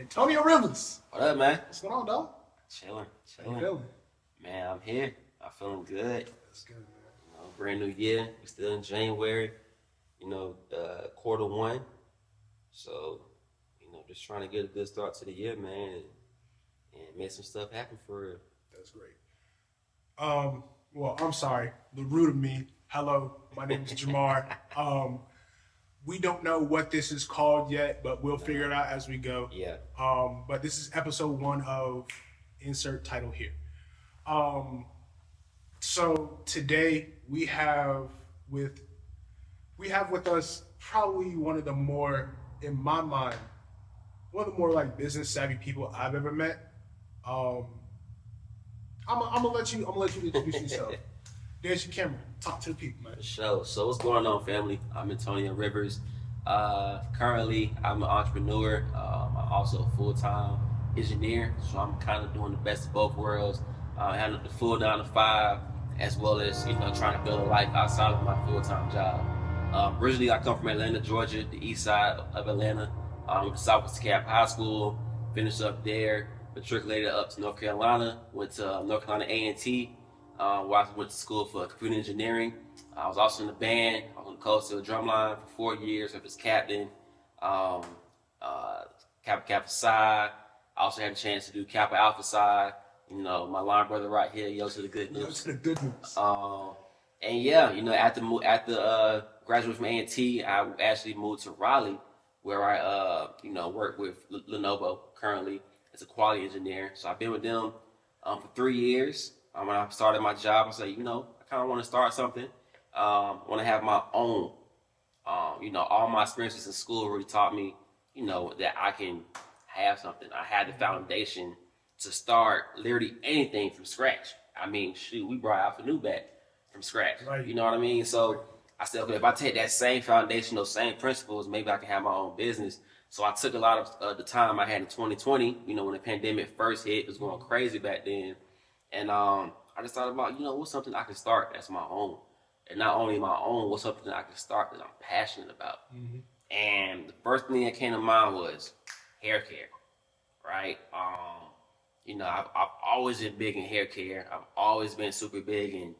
Antonio Rivers. What up, man? What's going on, dog? Chilling. How you feeling? Man, I'm here. I'm feeling good. That's good, man. Brand new year. We're still in January. Quarter one. So, just trying to get a good start to the year, man, and make some stuff happen for real. That's great. Well, I'm sorry. The root of me. Hello, my name is Jamar. We don't know what this is called yet, but we'll figure it out as we go. Yeah. But this is episode 1 of insert title here. So today we have with us probably one of the more, in my mind, one of the more like business savvy people I've ever met. I'm gonna let you introduce yourself. There's your camera. Talk to the people, man. For sure. So what's going on, family? I'm Antonio Rivers. Currently, I'm an entrepreneur. I'm also a full-time engineer, so I'm kind of doing the best of both worlds. I handle the full 9 to 5, as well as trying to build a life outside of my full-time job. Originally, I come from Atlanta, Georgia, the east side of Atlanta. Went to Southwest Cap High School, finished up there, matriculated up to North Carolina, went to North Carolina A&T, where I went to school for computer engineering. I was also in the band. I was on the Coastal Drumline for 4 years. I was captain, Kappa Psi. I also had a chance to do Kappa Alpha Psi. My line brother right here, yo to the good news. Yo to the good news. After graduating from A&T, I actually moved to Raleigh, where I work with Lenovo currently as a quality engineer. So I've been with them for 3 years. When I started my job, I said, I kind of want to start something. Want to have my own. All my experiences in school really taught me, that I can have something. I had the foundation to start literally anything from scratch. I mean, shoot, we brought Alpha Nu back from scratch. Right. You know what I mean? So I said, okay, if I take that same foundation, those same principles, maybe I can have my own business. So I took a lot of the time I had in 2020, when the pandemic first hit. It was going crazy back then. And I just thought about, what's something I can start that's my own? And not only my own, what's something that I can start that I'm passionate about? Mm-hmm. And the first thing that came to mind was hair care, right? I've always been big in hair care. I've always been super big in,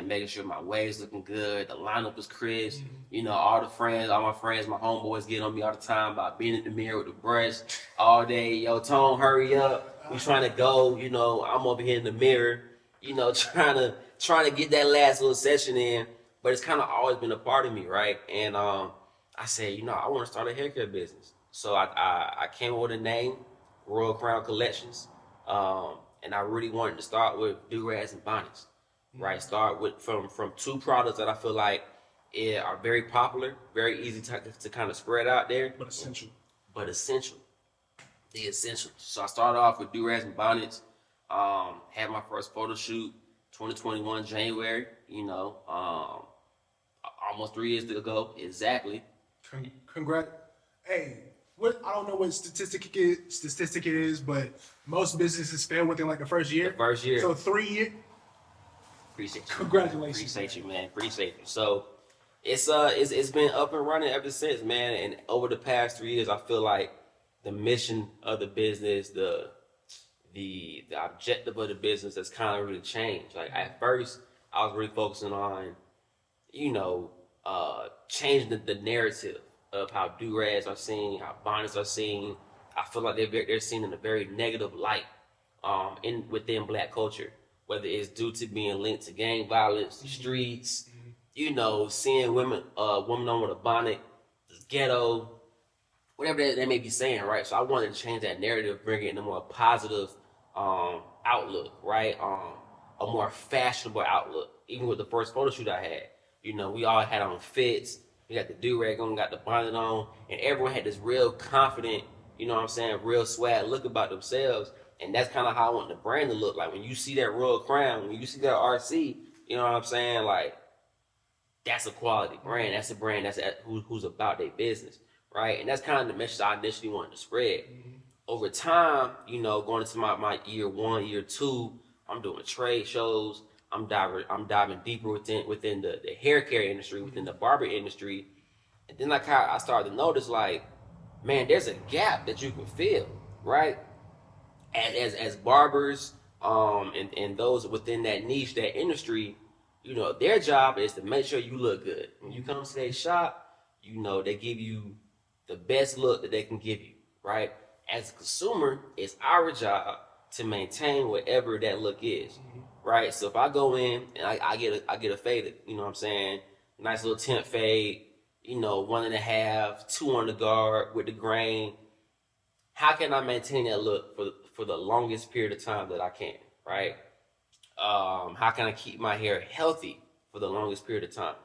making sure my waves looking good, the lineup is crisp. Mm-hmm. All my friends, my homeboys get on me all the time about being in the mirror with the brush all day. Yo, Tone, hurry up. We trying to go, I'm over here in the mirror, trying to get that last little session in. But it's kind of always been a part of me, right? And I said, I want to start a hair care business. So I came up with a name, Royal Crown Collections. And I really wanted to start with do-rags and bonnets, right? Start with from 2 products that I feel like are very popular, very easy to kind of spread out there. But essential. The essentials. So I started off with do-rags and bonnets. Had my first photo shoot 2021 January, almost 3 years ago exactly. Congrats. Hey, I don't know what statistic it is, but most businesses fail within like the first year. So 3 years. Appreciate you. Congratulations. Appreciate you, man. Appreciate you. So it's been up and running ever since, man. And over the past 3 years, I feel like the mission of the business, the objective of the business has kind of really changed. Like at first, I was really focusing on, changing the narrative of how do-rags are seen, how bonnets are seen. I feel like they're seen in a very negative light within Black culture, whether it's due to being linked to gang violence, the streets, seeing women on with a bonnet, the ghetto, whatever they may be saying, right? So I wanted to change that narrative, bring it in a more positive outlook, right? A more fashionable outlook. Even with the first photo shoot I had, we all had on fits. We got the do-rag on, got the bonnet on, and everyone had this real confident, real swag look about themselves. And that's kind of how I want the brand to look. Like when you see that Royal Crown, when you see that RC, like that's a quality brand. That's a brand who's about their business, right? And that's kind of the message I initially wanted to spread. Mm-hmm. Over time, going into my year 1, year 2, I'm doing trade shows. I'm diving deeper within the hair care industry, within the barber industry. And then I started to notice, like, man, there's a gap that you can fill, right? As barbers, and those within that niche, that industry, their job is to make sure you look good. When you come to their shop, they give you the best look that they can give you, right? As a consumer, it's our job to maintain whatever that look is, right? So if I go in and I get a fade, you know what I'm saying, nice little temp fade, 1.5, 2 on the guard with the grain. How can I maintain that look for the longest period of time that I can, right? How can I keep my hair healthy for the longest period of time?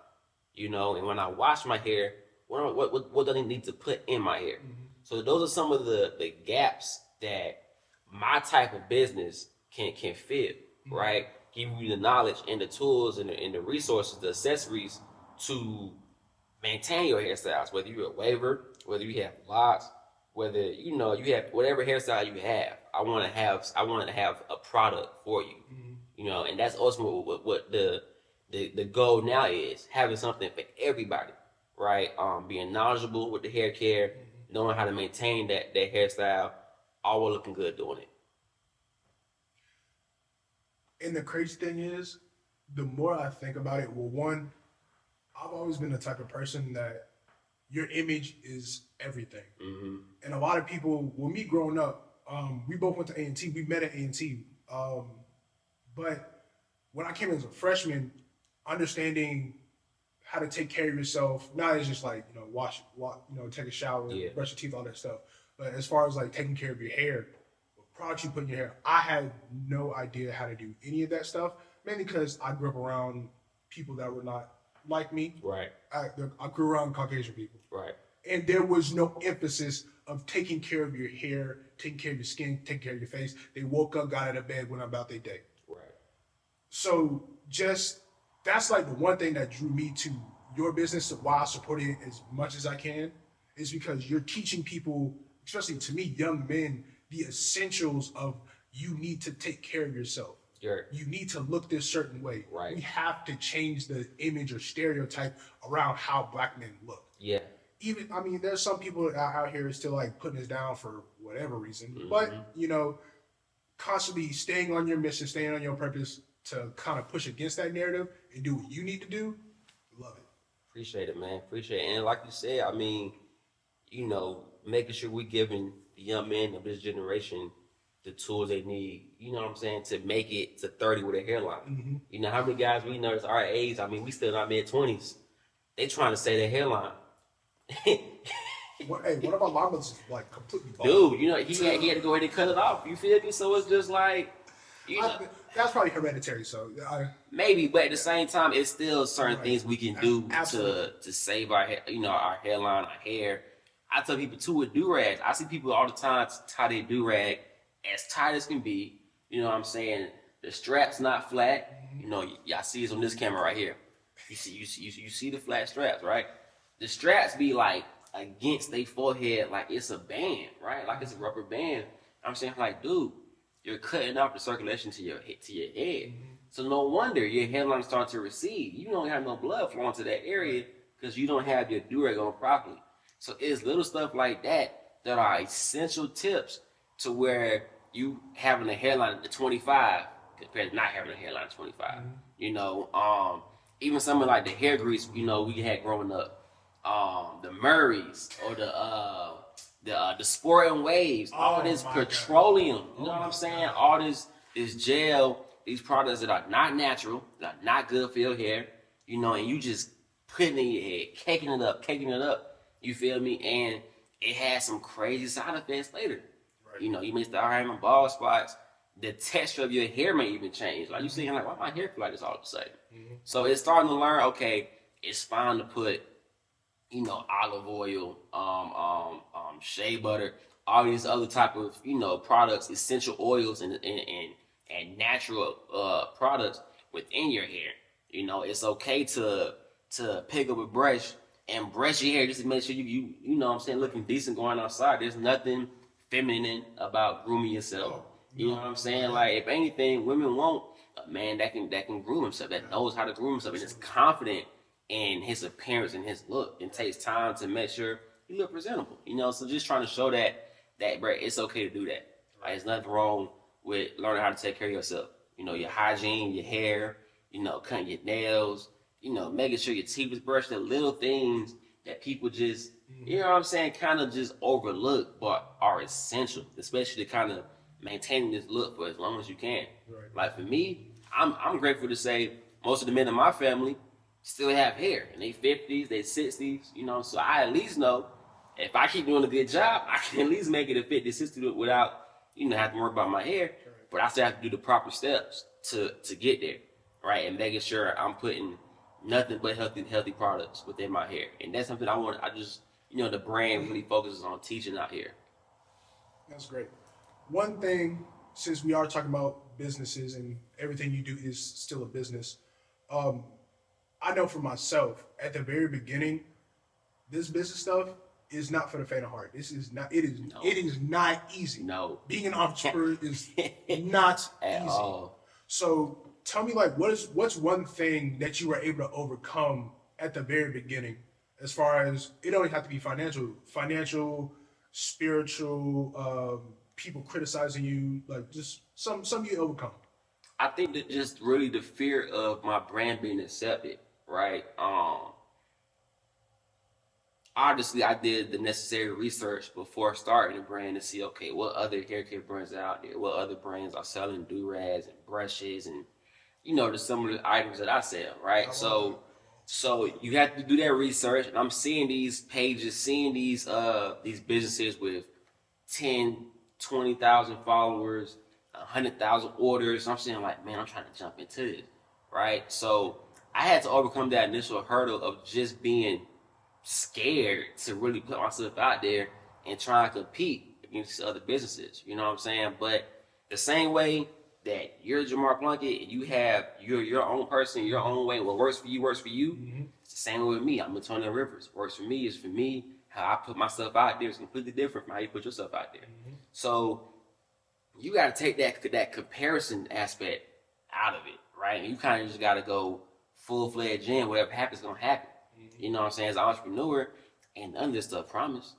And when I wash my hair, what do I need to put in my hair? So those are some of the gaps that my type of business can fill, right? Give you the knowledge and the tools and the resources, the accessories to maintain your hairstyles, whether you're a waver, whether you have locks, whether you have whatever hairstyle you have. I want to have a product for you, and that's ultimately what the goal now is, having something for everybody, right? Being knowledgeable with the hair care, knowing how to maintain that hairstyle, all while looking good doing it. And the crazy thing is, the more I think about it, well, one, I've always been the type of person that your image is everything. And a lot of people, with me growing up, we both went to A&T. We met at A&T. But when I came as a freshman, understanding how to take care of yourself, not as just like, wash, take a shower, brush your teeth, all that stuff. But as far as like taking care of your hair, what products you put in your hair, I had no idea how to do any of that stuff, mainly because I grew up around people that were not like me. Right. I grew around Caucasian people. Right. And there was no emphasis of taking care of your hair, taking care of your skin, taking care of your face. They woke up, got out of bed, went about their day. Right. So that's like the one thing that drew me to your business, why I support it as much as I can, is because you're teaching people, especially to me, young men, the essentials of you need to take care of yourself. Sure. You need to look this certain way. Right. We have to change the image or stereotype around how black men look. Yeah. There's some people out here still like putting us down for whatever reason, but constantly staying on your mission, staying on your purpose to kind of push against that narrative and do what you need to do. Love it. Appreciate it, man. Appreciate it. And like you said, making sure we're giving the young men of this generation the tools they need, to make it to 30 with a hairline. How many guys we know is our age, we still not mid-20s. They trying to say their hairline. One of my llamas is like completely bald. Dude, he had to go ahead and cut it off. You feel me? So it's just like, that's probably hereditary, so maybe, but at the same time, it's still certain things we can do Absolutely. to save our our hairline, our hair. I tell people too with do-rags. I see people all the time tie their do-rag as tight as can be. You know what I'm saying? The strap's not flat. Y'all see this on this camera right here. You see the flat straps, right? The straps be like against their forehead, like it's a band, right? Like it's a rubber band. I'm saying, like, dude, you're cutting off the circulation to your head. So no wonder your hairline starting to recede. You don't have no blood flowing to that area because you don't have your do-rag on properly. So it's little stuff like that are essential tips to where you having a hairline at 25 compared to not having a hairline at 25. Even some of like the hair grease, we had growing up. The Murrays or the Sport and Waves, all this petroleum, you know what I'm saying? All this gel, these products that are not natural, that are not good for your hair, and you just putting it in your head, caking it up, you feel me? And it has some crazy side effects later. Right. You may start having bald spots. The texture of your hair may even change. Like you see, like, why my hair feel like this all of a sudden? So it's starting to learn, okay, it's fine to put olive oil, shea butter, all these other type of, products, essential oils and natural products within your hair. It's okay to pick up a brush and brush your hair just to make sure you looking decent going outside. There's nothing feminine about grooming yourself. You know what I'm saying? Like, if anything, women want a man that can groom himself, that knows how to groom himself, and is confident in his appearance and his look, and takes time to make sure you look presentable. So just trying to show that bro, it's okay to do that. Like, there's nothing wrong with learning how to take care of yourself. Your hygiene, your hair, cutting your nails, making sure your teeth is brushed, the little things that people just, kind of just overlook but are essential, especially to kind of maintaining this look for as long as you can. Right. Like for me, I'm grateful to say most of the men in my family still have hair in their 50s, their 60s, so I at least know if I keep doing a good job, I can at least make it a 50, 60 without, have to worry about my hair. But I still have to do the proper steps to get there, right? And making sure I'm putting nothing but healthy products within my hair. And that's something I just, the brand really focuses on teaching out here. That's great. One thing, since we are talking about businesses and everything you do is still a business, I know for myself, at the very beginning, this business stuff is not for the faint of heart. It is not easy. No. Being an entrepreneur is not At easy. all. So tell me, like, what's one thing that you were able to overcome at the very beginning, as far as it don't have to be financial, spiritual, people criticizing you, like just some you overcome. I think that just really the fear of my brand being accepted, right? Obviously, I did the necessary research before starting the brand to see, okay, what other hair care brands are out there, what other brands are selling do-rags and brushes and, some of the items that I sell, right? So you have to do that research, and I'm seeing these pages, seeing these businesses with 10, 20,000 followers, 100,000 orders. I'm saying, like, man, I'm trying to jump into this, right? So I had to overcome that initial hurdle of just being scared to really put myself out there and try to compete against other businesses. You know what I'm saying? But the same way that you're Jamar Plunkett, you have your own person, your own way. What works for you works for you. Mm-hmm. It's the same way with me. I'm Antoino Rivers. Works for me is for me. How I put myself out there is completely different from how you put yourself out there. Mm-hmm. So you got to take that comparison aspect out of it, right? And you kind of just got to go full-fledged in. Whatever happens, going to happen. You know what I'm saying? As an entrepreneur, and none of this stuff promise.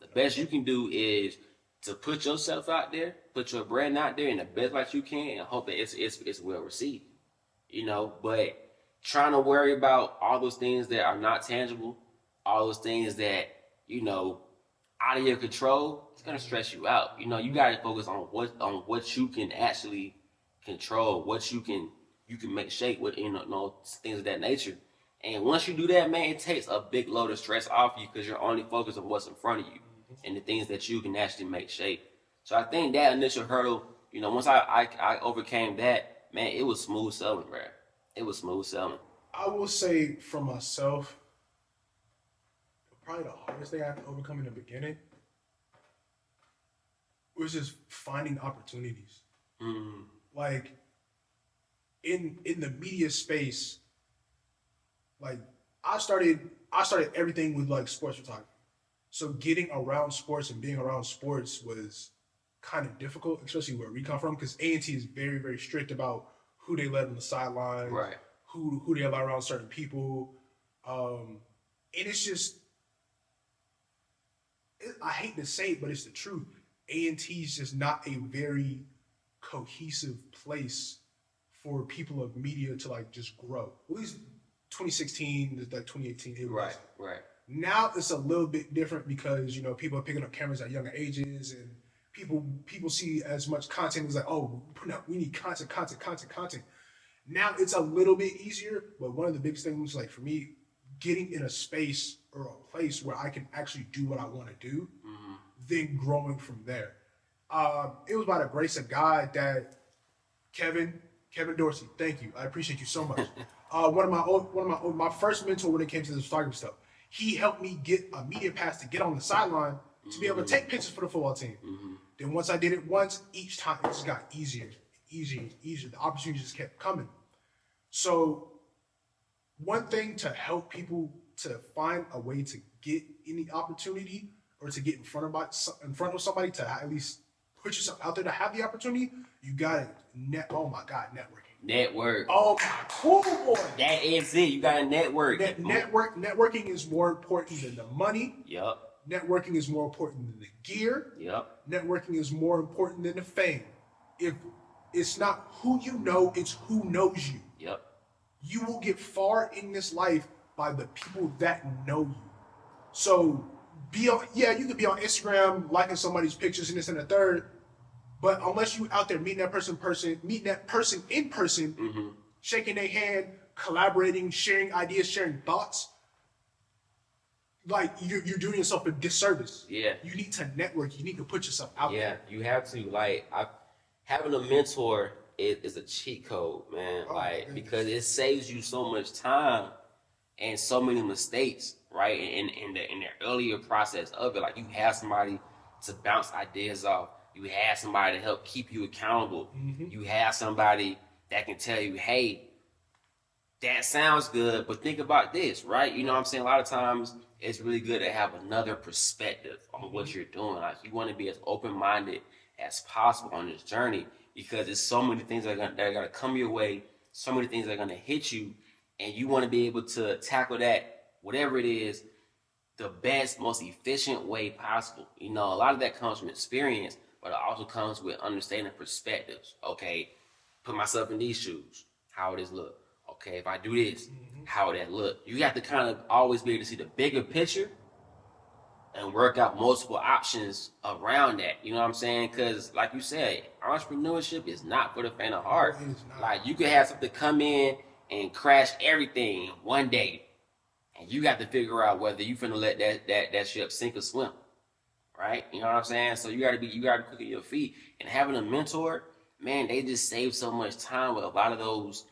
The best you can do is to put yourself out there, put your brand out there in the best light you can, and hope that it's well received. But trying to worry about all those things that are not tangible, all those things that, out of your control, it's gonna stress you out. You gotta focus on what you can actually control, what you can make shape with, things of that nature. And once you do that, man, it takes a big load of stress off you because you're only focused on what's in front of you and the things that you can actually make shape. So I think that initial hurdle, once I overcame that, man, it was smooth sailing, bro. It was smooth sailing. I will say for myself, probably the hardest thing I had to overcome in the beginning was just finding opportunities. Mm-hmm. Like in the media space, like I started everything with like sports photography. So getting around sports and being around sports was kind of difficult, especially where we come from, because A&T is very, very strict about who they let on the sideline, right? Who they allow around certain people, and it's just, I hate to say it, but it's the truth. A&T is just not a very cohesive place for people of media to like just grow. At least 2016 to like 2018, it was. Right. Now it's a little bit different because people are picking up cameras at younger ages, and people see as much content as like, oh, we need content. Now it's a little bit easier, but one of the biggest things, like for me, getting in a space or a place where I can actually do what I want to do, then growing from there. It was by the grace of God that Kevin Dorsey, thank you, I appreciate you so much. My first mentor when it came to this photography stuff, he helped me get a media pass to get on the sideline to be able to take pictures for the football team. Then once I did it once, each time it just got easier. The opportunities just kept coming. So one thing to help people to find a way to get any opportunity or to get in front of somebody to at least put yourself out there to have the opportunity, you got to oh my God, networking. Network. Oh my cool boy. That is it. You got to network. Networking is more important than the money. Yup. Networking is more important than the gear. Yep. Networking is more important than the fame. If it's not who you know, it's who knows you. Yep. You will get far in this life by the people that know you. So you could be on Instagram liking somebody's pictures and this and the third, but unless you out there meeting that person in person, shaking their hand, collaborating, sharing ideas, sharing thoughts, like you're doing yourself a disservice. Yeah. You need to network. You need to put yourself out there. Yeah, you have to. Like, having a mentor is a cheat code, man. Because it saves you so much time and so many mistakes, right? In the earlier process of it, like you have somebody to bounce ideas off. You have somebody to help keep you accountable. You have somebody that can tell you, hey, that sounds good, but think about this, right? You know what I'm saying? A lot of times it's really good to have another perspective on what you're doing. Like, you want to be as open-minded as possible on this journey, because there's so many things that are going to come your way, so many things that are going to hit you, and you want to be able to tackle that, whatever it is, the best, most efficient way possible. You know, a lot of that comes from experience, but it also comes with understanding perspectives. Okay, put myself in these shoes. How would this look? Okay, if I do this, how would that look? You have to kind of always be able to see the bigger picture and work out multiple options around that. You know what I'm saying? Because, like you said, entrepreneurship is not for the faint of heart. Like, you could have something come in and crash everything in one day, and you got to figure out whether you finna let that ship sink or swim, right? You know what I'm saying? So you gotta be quick on your feet. And having a mentor, man, they just save so much time with a lot of those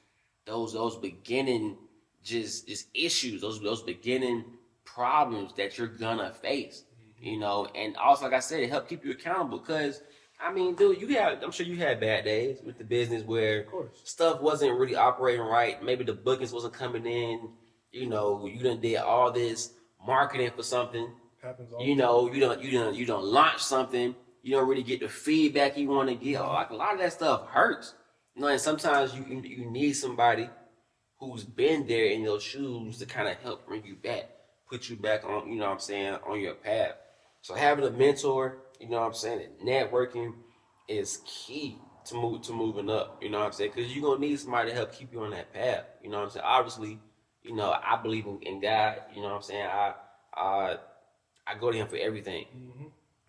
beginning just issues, those beginning problems that you're gonna face, you know. And also, like I said, it helps keep you accountable, because I mean, dude, I'm sure you had bad days with the business where stuff wasn't really operating right. Maybe the bookings wasn't coming in. You know, you done did all this marketing for something. Happens all you know, you don't launch something. You don't really get the feedback you want to get. Like, a lot of that stuff hurts. You know, and sometimes you need somebody who's been there in those shoes to kind of help bring you back, put you back on, you know what I'm saying, on your path. So having a mentor, you know what I'm saying, and networking is key to moving up, you know what I'm saying, because you're going to need somebody to help keep you on that path, you know what I'm saying. Obviously, you know, I believe in God, you know what I'm saying. I go to him for everything.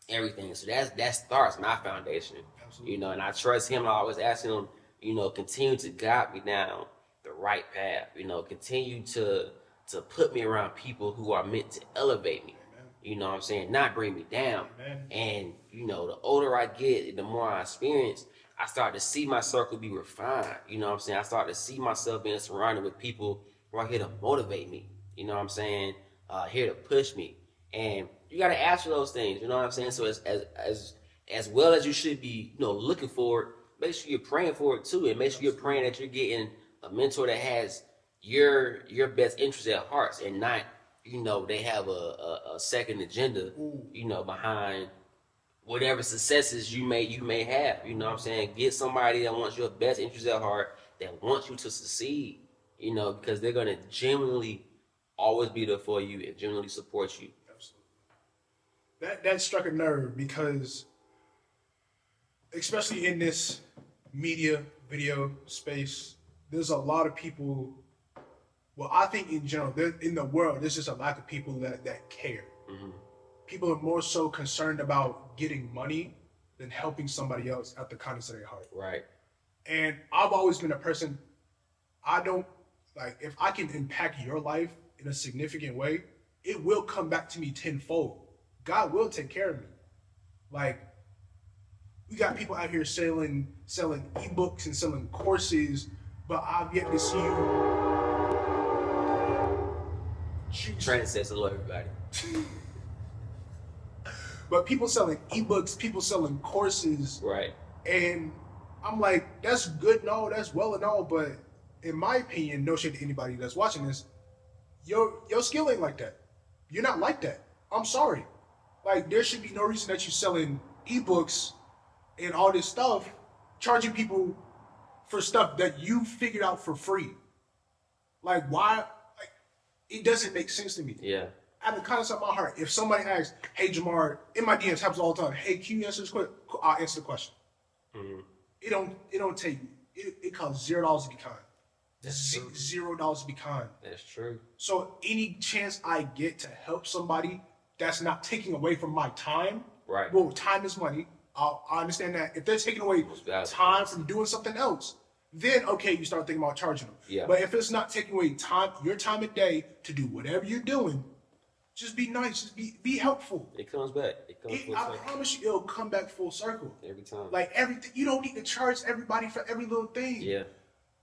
Everything. So that starts my foundation. Absolutely. You know, and I trust him. I always ask him, you know, continue to guide me down the right path. You know, continue to put me around people who are meant to elevate me. Amen. You know what I'm saying? Not bring me down. Amen. And, you know, the older I get, the more I experience, I start to see my circle be refined. You know what I'm saying? I start to see myself being surrounded with people who are here to motivate me. You know what I'm saying? Here to push me. And you got to ask for those things. You know what I'm saying? So as well as you should be, you know, looking for it, make sure you're praying for it too, and make sure you're praying that you're getting a mentor that has your best interests at heart, and not, you know, they have a second agenda, you know, behind whatever successes you may have. You know what I'm saying? Get somebody that wants your best interests at heart, that wants you to succeed, you know, because they're going to genuinely always be there for you and genuinely support you. Absolutely. That struck a nerve, because especially in this media video space, there's a lot of people. Well, I think in general, in the world, there's just a lack of people that care. People are more so concerned about getting money than helping somebody else at the kindness of their heart. Right. And I've always been a person, I don't, like, if I can impact your life in a significant way, it will come back to me tenfold. God will take care of me. Like, we got people out here selling ebooks and selling courses, but I've yet to see you Trent says hello, everybody. But people selling ebooks, people selling courses, right? And I'm like, that's good and all, that's well and all, but in my opinion, no shade to anybody that's watching this, your skill ain't like that. You're not like that. I'm sorry. Like, there should be no reason that you're selling ebooks and all this stuff, charging people for stuff that you figured out for free. Like, why? Like, it doesn't make sense to me. Yeah. out of the kindness of my heart, if somebody asks, "Hey, Jamar," in my DMs happens all the time. "Hey, can you answer this quick?" I'll answer the question. Mm-hmm. It don't take. It costs $0 to be kind. That's true. $0 to be kind. That's true. So any chance I get to help somebody, that's not taking away from my time. Right. Well, time is money. I understand that. If they're taking away time from doing something else, then okay, you start thinking about charging them. Yeah. But if it's not taking away time, your time a day to do whatever you're doing, just be nice. Just be helpful. It comes back. I promise you, it'll come back full circle. Every time. Like everything, you don't need to charge everybody for every little thing. Yeah.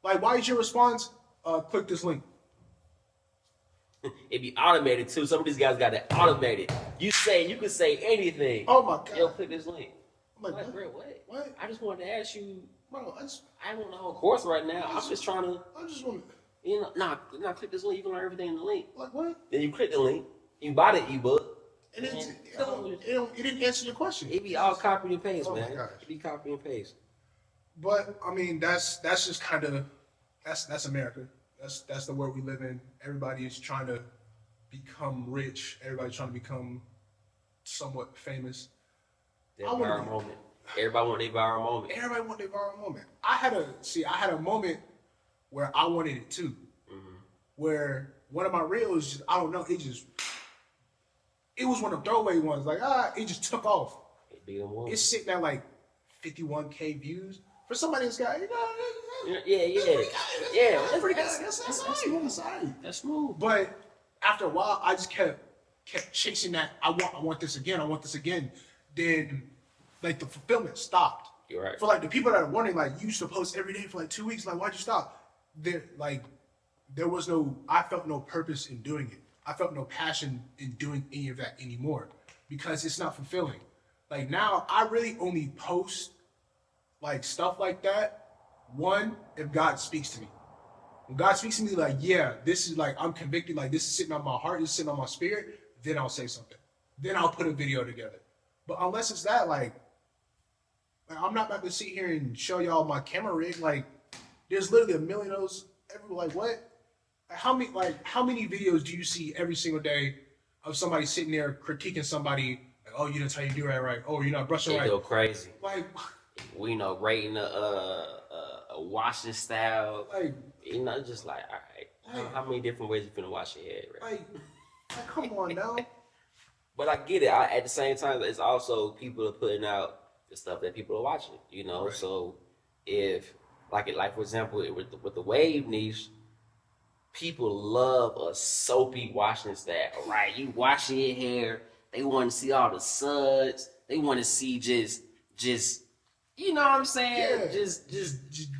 Like, why is your response? Click this link. It be automated too. Some of these guys got it automated. You can say anything. Oh my god. Yo, click this link. I'm like, bro, what? What? I just wanted to ask you, bro. I don't want the whole course right now. I'm just trying to. I just want to. You know, nah, click this link. You can learn everything in the link. Like what? Then you click the link. You buy the ebook. And it didn't answer your question. It be all copy and paste, oh man. My gosh. It be copy and paste. But I mean, that's just kind of that's America. That's the world we live in. Everybody is trying to become rich. Everybody's trying to become somewhat famous. That viral moment. Everybody want their viral moment. Everybody want their viral moment. I had a moment where I wanted it too. Mm-hmm. Where one of my reels, just, I don't know, it was one of the throwaway ones. Like, it just took off. It's sitting at like 51K views. For somebody that's got, yeah. That's pretty good. That's smooth. But after a while, I just kept chasing that. I want this again. I want this again. Then, like, the fulfillment stopped. You're right. For like the people that are wondering, like, you used to post every day for like 2 weeks. Like, why'd you stop? I felt no purpose in doing it. I felt no passion in doing any of that anymore because it's not fulfilling. Like now, I really only post like stuff like that. One, if God speaks to me. When God speaks to me, like, yeah, this is like, I'm convicted, like this is sitting on my heart, this is sitting on my spirit, then I'll say something. Then I'll put a video together. But unless it's that, like I'm not about to sit here and show y'all my camera rig. Like, there's literally a million of those. Everyone, like, what? How many videos do you see every single day of somebody sitting there critiquing somebody? Like, oh, you didn't tell you do that right. Oh, you're not brushing right. They go crazy. Like, we rating a washing style. Like, just like, all right. How many different ways you finna wash your head, right? Like come on now. But I get it. At the same time, it's also people are putting out the stuff that people are watching. Right. So if like for example with the wave niche. People love a soapy washing style, right? You washing your hair. They want to see all the suds. They want to see just, you know what I'm saying? Yeah. Just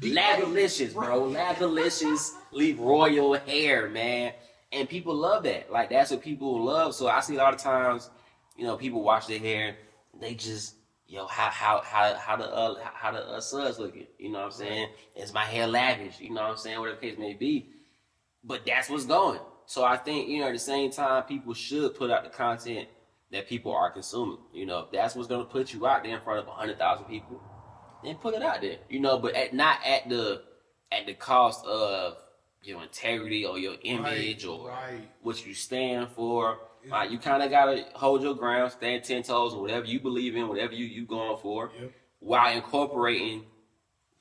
latherlicious, bro. Latherlicious, leave royal hair, man. And people love that. Like, that's what people love. So I see a lot of times, people wash their hair. They just, how the suds looking? You know what I'm saying? Is my hair lavish? You know what I'm saying? Whatever the case may be. But that's what's going. So I think, at the same time, people should put out the content that people are consuming. If that's what's going to put you out there in front of 100,000 people, then put it out there. But not at the cost of your integrity or your image or what you stand for. Like, you kind of got to hold your ground, stand 10 toes on whatever you believe in, whatever you going for, while incorporating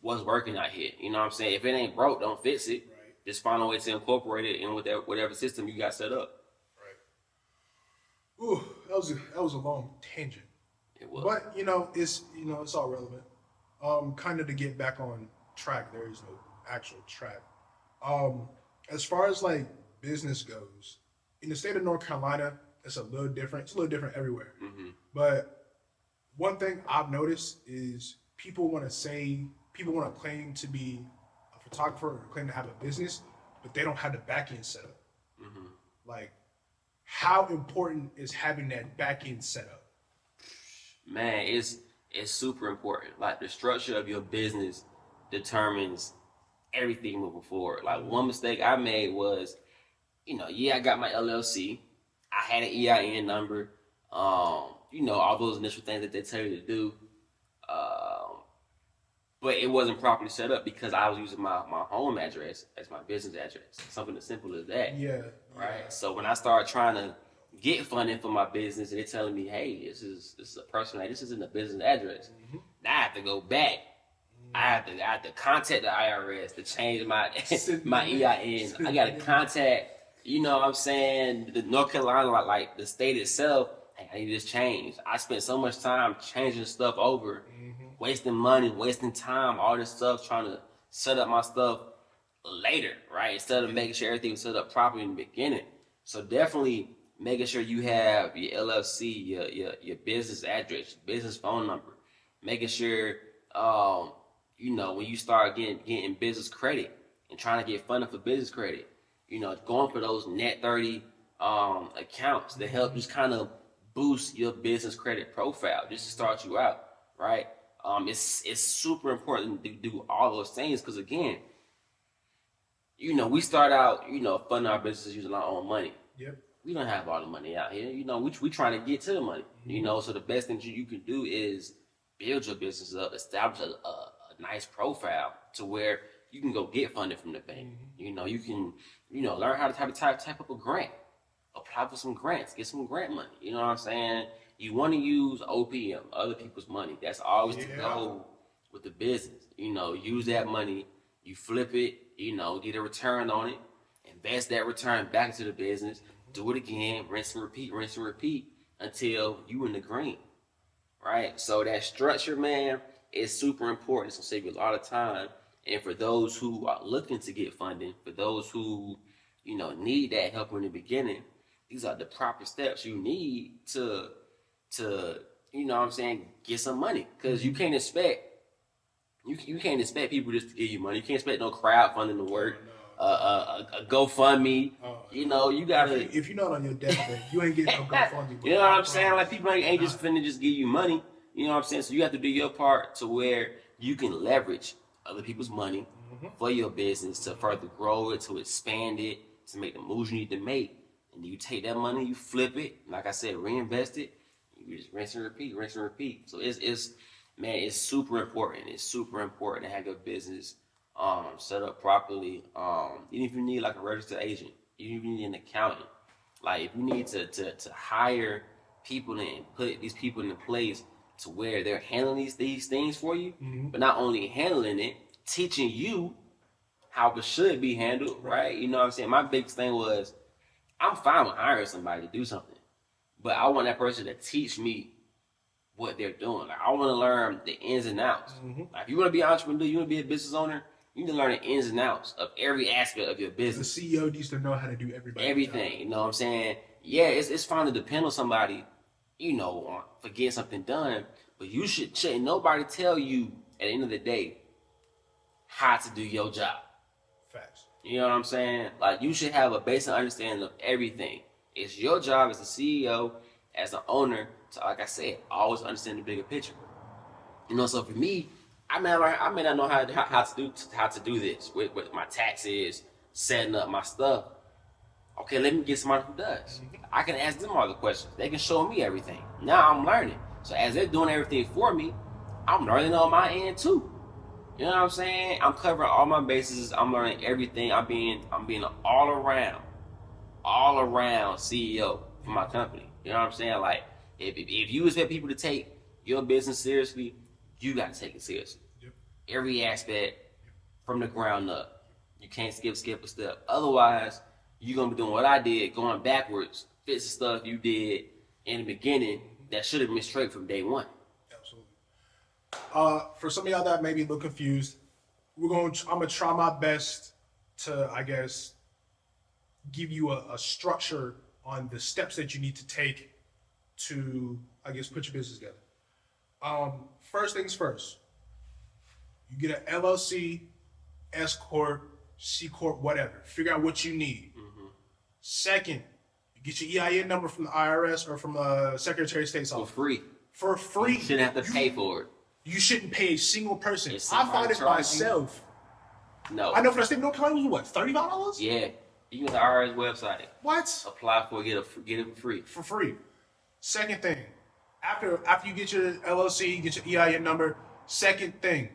what's working out here. You know what I'm saying? If it ain't broke, don't fix it. Just find a way to incorporate it in with whatever system you got set up. Right. Ooh, that was a long tangent. It was. But it's all relevant. Kind of to get back on track. There is no actual track. As far as like business goes, in the state of North Carolina, it's a little different. It's a little different everywhere. Mm-hmm. But one thing I've noticed is people want to claim to be photographer or claim to have a business, but they don't have the back end set up. Mm-hmm. Like, how important is having that back end set up? Man, it's super important. Like, the structure of your business determines everything moving forward. Like, one mistake I made was, I got my LLC. I had an EIN number. All those initial things that they tell you to do. But it wasn't properly set up because I was using my home address as my business address. Something as simple as that. Yeah. Right. So when I started trying to, get funding for my business, and they're telling me, hey, this is a personal, this isn't a business address. Now I have to go back. I have to contact the IRS to change my my EIN. I got to contact, you know what I'm saying, the North Carolina, like the state itself. Hey, I need this change. I spent so much time changing stuff over, wasting money, wasting time, all this stuff, trying to set up my stuff later, right? Instead of making sure everything was set up properly in the beginning. So definitely making sure you have your LLC, your business address, business phone number, making sure you know, when you start getting business credit and trying to get funding for business credit, you know, going for those net 30 accounts that help just kind of boost your business credit profile just to start you out, right? It's super important to do all those things because again, you know, we start out, you know, funding our businesses using our own money. Yep. We don't have all the money out here. You know, we trying to get to the money. You know, so the best thing you can do is build your business up, establish a nice profile to where you can go get funded from the bank. You know, you can, you know, learn how to type up a grant, apply for some grants, get some grant money. You know what I'm saying? You want to use OPM, other people's money. That's always the goal with the business. You know, use that money, you flip it, you know, get a return on it, invest that return back into the business, do it again, rinse and repeat until you in the green, right? So that structure, man, is super important. It's gonna save you a lot of time. And for those who are looking to get funding, for those who, you know, need that help in the beginning, these are the proper steps you need to you know what I'm saying, get some money. Because you can't expect people just to give you money. You can't expect no crowdfunding to work. A GoFundMe. You know, you gotta. If you're not on your deathbed, you ain't getting no GoFundMe. You know what I'm saying? Like people ain't just finna just give you money. You know what I'm saying? So you have to do your part to where you can leverage other people's money for your business to further grow it, to expand it, to make the moves you need to make. And then you take that money, you flip it, like I said, reinvest it. You just rinse and repeat. So it's man, it's super important. It's super important to have your business set up properly. Even if you need like a registered agent, even if you need an accountant, like if you need to hire people and put these people in place to where they're handling these things for you, but not only handling it, teaching you how it should be handled, right? You know what I'm saying? My biggest thing was, I'm fine with hiring somebody to do something, but I want that person to teach me what they're doing. Like I want to learn the ins and outs. Like if you want to be an entrepreneur, you want to be a business owner, you need to learn the ins and outs of every aspect of your business. The CEO needs to know how to do everything. You know what I'm saying? Yeah, it's fine to depend on somebody, you know, for getting something done, but you shouldn't nobody tell you at the end of the day how to do your job. Facts. You know what I'm saying? Like you should have a basic understanding of everything. It's your job as a CEO, as an owner, to, like I said, always understand the bigger picture. You know, so for me, I may not know how to do this with my taxes, setting up my stuff. Okay, let me get somebody who does. I can ask them all the questions. They can show me everything. Now I'm learning. So as they're doing everything for me, I'm learning on my end too. You know what I'm saying? I'm covering all my bases. I'm learning everything. I'm being an all around CEO for my company. You know what I'm saying? Like if you expect people to take your business seriously, you got to take it seriously. Yep. Every aspect from the ground up. You can't skip a step. Otherwise, you're gonna be doing what I did, going backwards, fixing stuff you did in the beginning that should have been straight from day one. Absolutely. For some of y'all that may be a little confused, I'm gonna try my best to, I guess, give you a structure on the steps that you need to take to, I guess, put your business together. First things first, you get an LLC, S Corp, C Corp, whatever. Figure out what you need. Second, you get your EIN number from the IRS or from the Secretary of State's office. For free. You shouldn't have to pay for it. You shouldn't pay a single person. I found it myself. No. I know for the state of North Carolina, what, $35? Yeah. You go to the IRS website. What? Apply for it, get it for free. For free. Second thing, after you get your LLC, get your EIN number, second thing,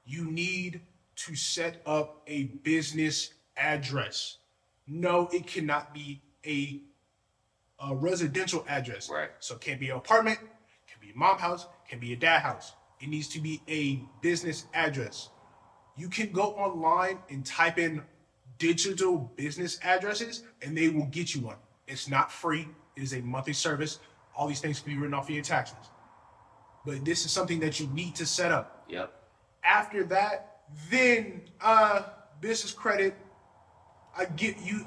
you need to set up a business address. No, it cannot be a a residential address. Right. So it can't be an apartment, can be a mom house, can be a dad house. It needs to be a business address. You can go online and type in digital business addresses and they will get you one. It's not free. It is a monthly service. All these things can be written off of your taxes. But this is something that you need to set up. Yep. After that, then business credit. I get you.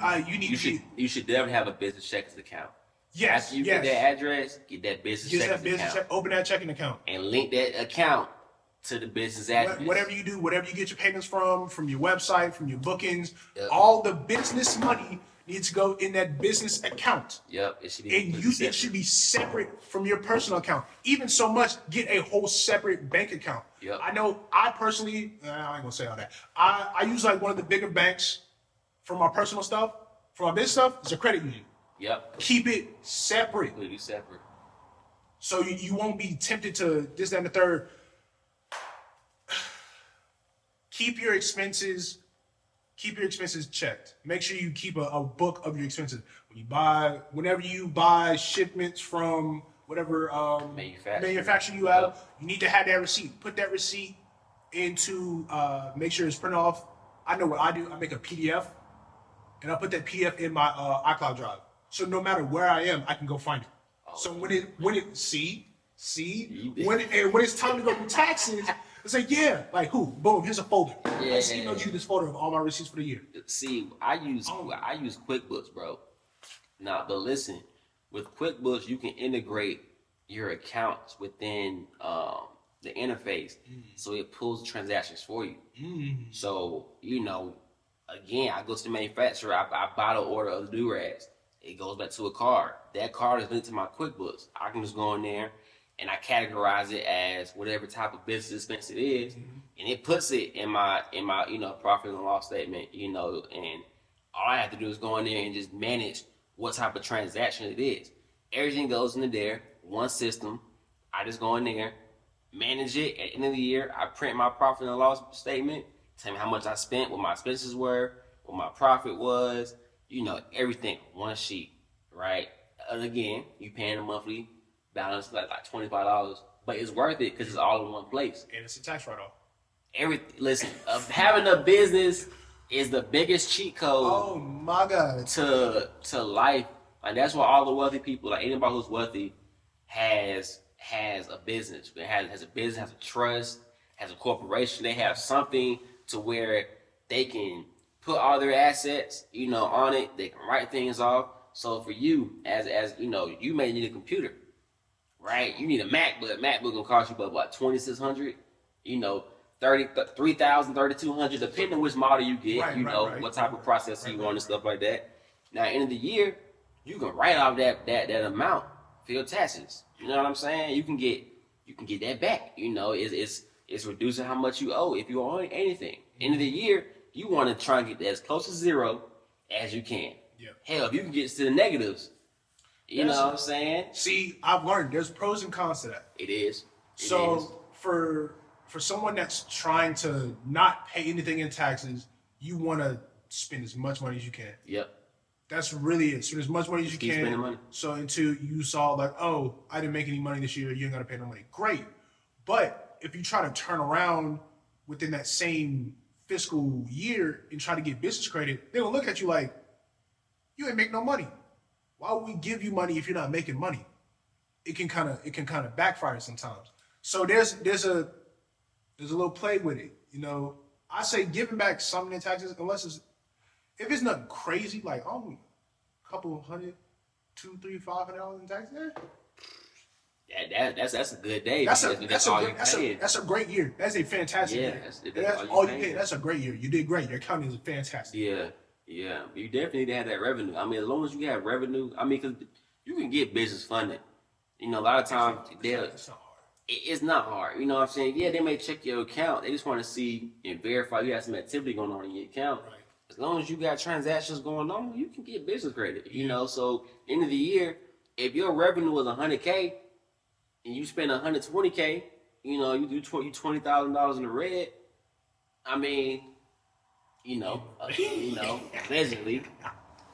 You should definitely have a business checking account. Yes. After you get that address, get that business checking account. Open that checking account and link that account to the business address. Whatever you do, whatever you get your payments from your website, from your bookings, all the business money needs to go in that business account. Yep, it should be. And it should be separate from your personal account. Even so much, get a whole separate bank account. Yep. I know. I personally, I ain't gonna say all that. I use like one of the bigger banks for my personal stuff. For my business stuff, it's a credit union. Yep. Keep it separate. Completely separate. So you won't be tempted to this, that, and the third. Keep your expenses checked. Make sure you keep a book of your expenses. Whenever you buy shipments from whatever manufacturer you have, you need to have that receipt. Put that receipt into, make sure it's printed off. I know what I do. I make a PDF, and I put that PDF in my iCloud drive. So no matter where I am, I can go find it. So when it's time to go do taxes, it's like, yeah, like who? Boom, here's a folder. Yeah. I just emailed you this folder of all my receipts for the year. See, I use QuickBooks, bro. Nah, but listen, with QuickBooks, you can integrate your accounts within the interface, so it pulls the transactions for you. So again, I go to the manufacturer, I buy the order of the do-rags. It goes back to a card. That card is linked to my QuickBooks. I can just go in there and I categorize it as whatever type of business expense it is, and it puts it in my profit and loss statement, and all I have to do is go in there and just manage what type of transaction it is. Everything goes into there, one system. I just go in there, manage it. At the end of the year, I print my profit and loss statement, tell me how much I spent, what my expenses were, what my profit was, everything, one sheet, right? And again, you paying a monthly balance like $25, but it's worth it because it's all in one place. And it's a tax write-off. Listen, having a business is the biggest cheat code. Oh my God. To life. Like that's why all the wealthy people, like anybody who's wealthy, has a business. It has a business, has a trust, has a corporation. They have something to where they can put all their assets, on it. They can write things off. So for you, as you may need a computer, right? You need a MacBook. MacBook gonna cost you about what, $2,600? $3,000, $3,200, depending on which model you get. Right. What type of processor you want and stuff like that. Now, at the end of the year, you can write off that amount for your taxes. You know what I'm saying? You can get that back. It's reducing how much you owe if you owe anything. End of the year, you want to try and get as close to zero as you can. Yep. Hell, if you can get to the negatives, you know what I'm saying? See, I've learned there's pros and cons to that. It is. For someone that's trying to not pay anything in taxes, you want to spend as much money as you can. Yep. That's really it. Spend as much money as you keep can. Spending money. So until you saw like, oh, I didn't make any money this year, you ain't got to pay no money. Great. But if you try to turn around within that same fiscal year and try to get business credit, they're going to look at you like, you ain't make no money. Why would we give you money if you're not making money? It can kind of backfire sometimes. So there's a little play with it. I say giving back something in taxes, if it's nothing crazy, like a couple hundred, $200, $300, $500 in taxes. That's a good day. That's a great year. That's a fantastic year. That's all you pay. That's a great year. You did great. Your accounting is fantastic. Yeah. You definitely need to have that revenue. I mean, as long as you have revenue, because you can get business funding. A lot of times it's not hard. You know what I'm saying? Yeah, they may check your account. They just want to see and verify you have some activity going on in your account. Right. As long as you got transactions going on, you can get business credit. So end of the year, if your revenue was $100K and you spend $120K, you do $20,000 in the red. I mean, allegedly,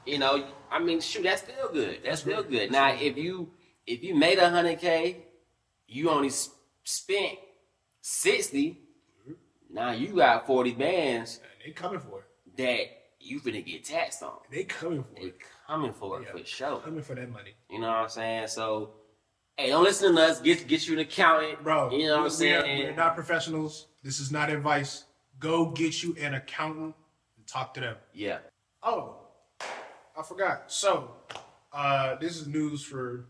You know, I mean, shoot, that's still good. That's still right. good. That's Now, right. if you made $100K, you only spent 60. Now you got 40 bands And they coming for it. that you finna get taxed on. They coming for They it. coming for it Yeah, for sure. coming for that money. You know what I'm saying? So, hey, don't listen to us. Get you an accountant, Bro, You know what I'm saying? we're not professionals. This is not advice. Go get you an accountant and talk to them. Yeah. Oh, I forgot. So, this is news for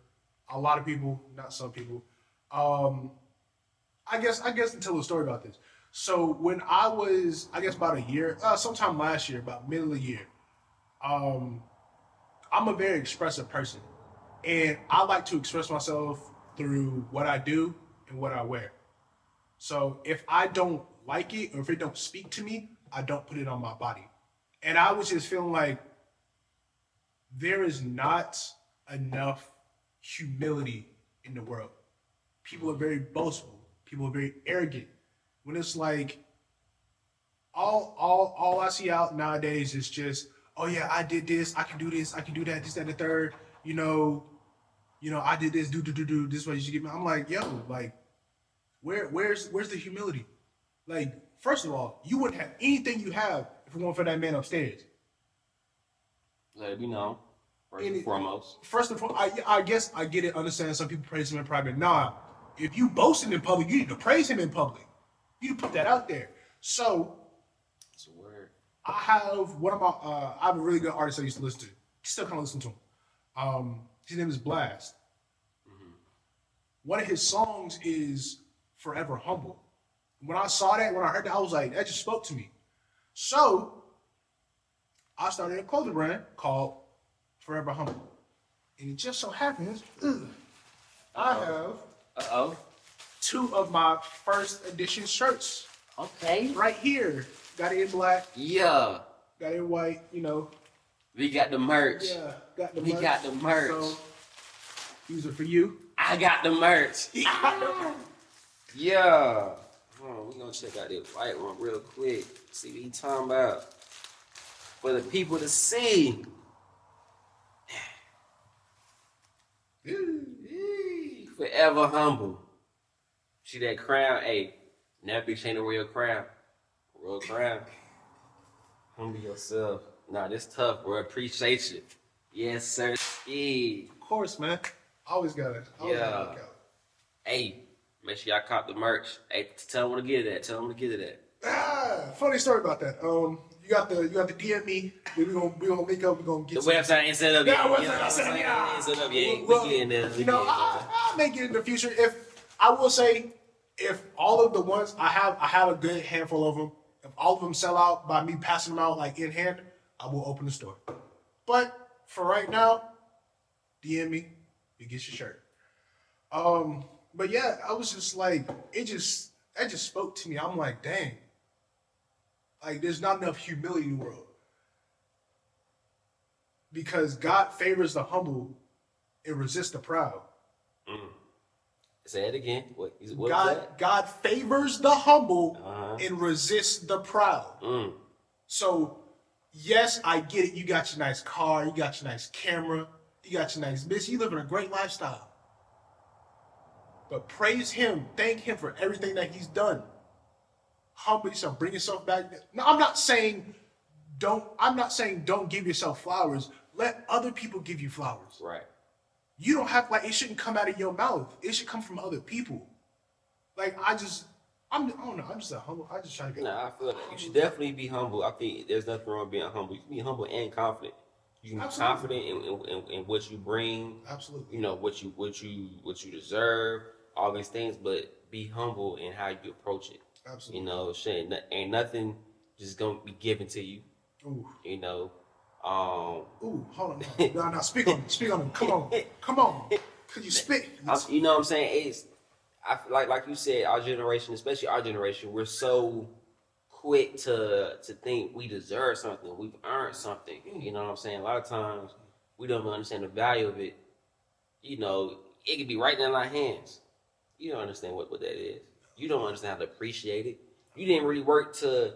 a lot of people, not some people. I guess to tell a story about this. So when I was, I guess about a year, sometime last year, about middle of the year, um, I'm a very expressive person, and I like to express myself through what I do and what I wear. So if I don't like it or if it don't speak to me, I don't put it on my body. And I was just feeling like there is not enough humility in the world. People are very boastful. People are very arrogant. When it's like all I see out nowadays is just, oh yeah, I did this, I can do this, I can do that, this, that, and the third. I did this, do this way you should get me. I'm like, yo, like, where's the humility? Like, first of all, you wouldn't have anything you have if it weren't for that man upstairs. Let it be known, first And and foremost. First of all, I guess I get it, understand some people praise him in private. Nah, if you boasting in public, you need to praise him in public. You need to put that out there. So It's a word. I have one of my I have a really good artist I used to listen to. Still kind of listen to him. His name is Blast. One of his songs is Forever Humble. When I saw that, when I heard that, I was like, that just spoke to me. So I started a clothing brand called Forever Humble. And it just so happens, I have Uh-oh. 2 of my first edition shirts Okay. right here. Got it in black, Yeah. got it in white, We got the merch. Yeah, got the We merch. got the merch. So, these are for you. I got the merch. Yeah. Hold on, we gonna check out this white one real quick. See what he talking about. For the people to see. Forever humble. See that crown? Hey, that bitch ain't a real crown. Real crown. Humble yourself. Nah, this tough, bro. Appreciate you. Yes, sir. Yeah. Of course, man. Always got it. Always Yeah. gotta look out. Hey, make sure y'all cop the merch. Hey, tell them where to get it at. Tell them to get it at. Funny story about that. You got the DM me. We gonna link up. We gonna get The website ain't set up yet. Yeah, website You know what I'm ain't set up saying? yet. Ain't set up yet. Well, We get in there. We get in there. I'll make it in the future. If I will say, if all of the ones I have a good handful of them. If all of them sell out by me passing them out like in hand, I will open the store. But for right now, DM me. You get your shirt. But yeah, I was just like, that just spoke to me. I'm like, dang. Like, there's not enough humility in the world. Because God favors the humble and resists the proud. Say it again. What was that? God favors the humble Uh-huh. and resists the proud. So, yes, I get it. You got your nice car, you got your nice camera, you got your nice business, you live in a great lifestyle. But praise him, thank him for everything that he's done. Humble yourself, bring yourself back. No, I'm not saying don't give yourself flowers. Let other people give you flowers. Right. You don't have, like, it shouldn't come out of your mouth. It should come from other people. Like, I don't know, I'm just a humble, I just try to get. Nah, I feel that. You should definitely be humble. I think there's nothing wrong with being humble. You can be humble and confident. You can be Absolutely. confident in what you bring. Absolutely. You know what you deserve. All these things, but be humble in how you approach it. Absolutely. You know, shit, ain't nothing just gonna be given to you. Ooh. You know, Ooh, hold on. No, speak on it. Come on. Could you spit? you know what I'm saying? I feel like you said, our generation, especially our generation, we're so quick to think we deserve something, we've earned something. You know what I'm saying? A lot of times we don't understand the value of it. You know, it could be right in our hands. You don't understand what that is. You don't understand how to appreciate it. You didn't really work to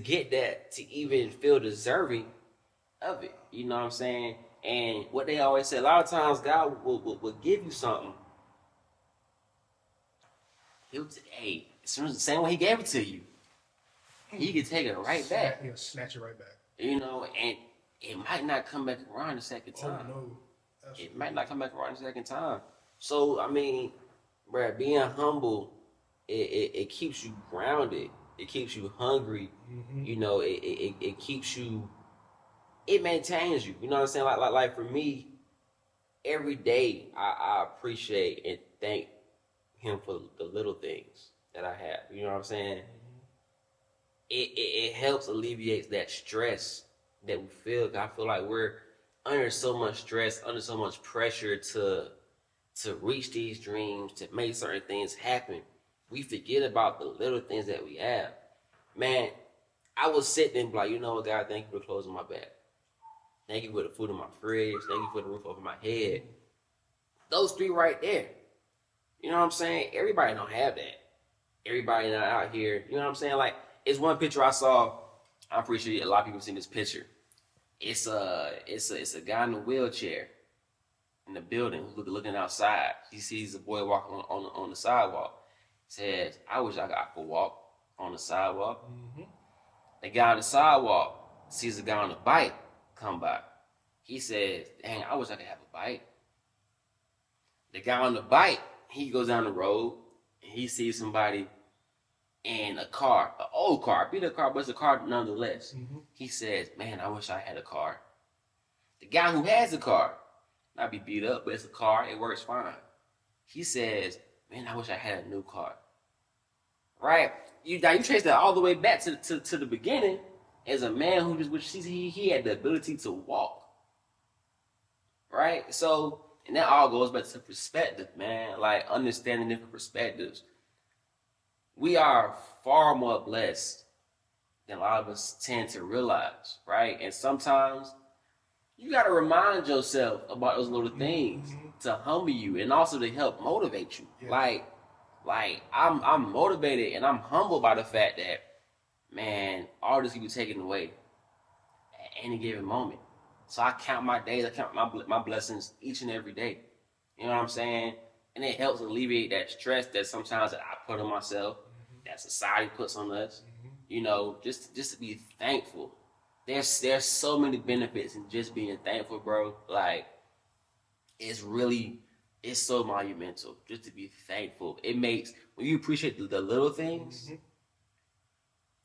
get that, to even feel deserving. of it. You know what I'm saying? And what they always say, a lot of times God will give you something. Hey, as soon as the same way he gave it to you, he can take it right back. He'll snatch it right back. You know, and it might not come back around the second time. Oh, no. It might not come back around the second time. So, I mean, bro, being humble, it keeps you grounded. It keeps you hungry. Mm-hmm. You know, it keeps you, it maintains you. You know what I'm saying? Like for me, every day I appreciate and thank him for the little things that I have. You know what I'm saying? It helps alleviate that stress that we feel. I feel like we're under so much stress, under so much pressure to reach these dreams, to make certain things happen. We forget about the little things that we have. Man, I was sitting and be like, you know what, God, thank you for closing my back. Thank you for the food in my fridge. Thank you for the roof over my head. Those three right there. You know what I'm saying? Everybody don't have that. Everybody not out here. You know what I'm saying? Like, it's one picture I saw. I'm pretty sure a lot of people have seen this picture. It's a guy in a wheelchair in the building who's looking outside. He sees a boy walking on the sidewalk. Says, I wish I could walk on the sidewalk. Mm-hmm. The guy on the sidewalk sees a guy on a bike come by. He says, dang, I wish I could have a bike. The guy on the bike, he goes down the road and he sees somebody in a car, an old car, beat a car, but it's a car nonetheless. Mm-hmm. He says, man, I wish I had a car. The guy who has a car, not be beat up, but it's a car, it works fine. He says, man, I wish I had a new car. Right? You trace that all the way back to the beginning as a man who just wishes he had the ability to walk. Right? So, and that all goes back to perspective, man. Like understanding different perspectives. We are far more blessed than a lot of us tend to realize, right? And sometimes you got to remind yourself about those little things to humble you and also to help motivate you. Yeah. Like I'm motivated and I'm humbled by the fact that, man, all this can be taken away at any given moment. So I count my days, I count my blessings each and every day. You know what I'm saying? And it helps alleviate that stress that sometimes that I put on myself, that society puts on us. You know, just to be thankful. There's so many benefits in just being thankful, bro. Like, it's so monumental just to be thankful. It makes, when you appreciate the little things,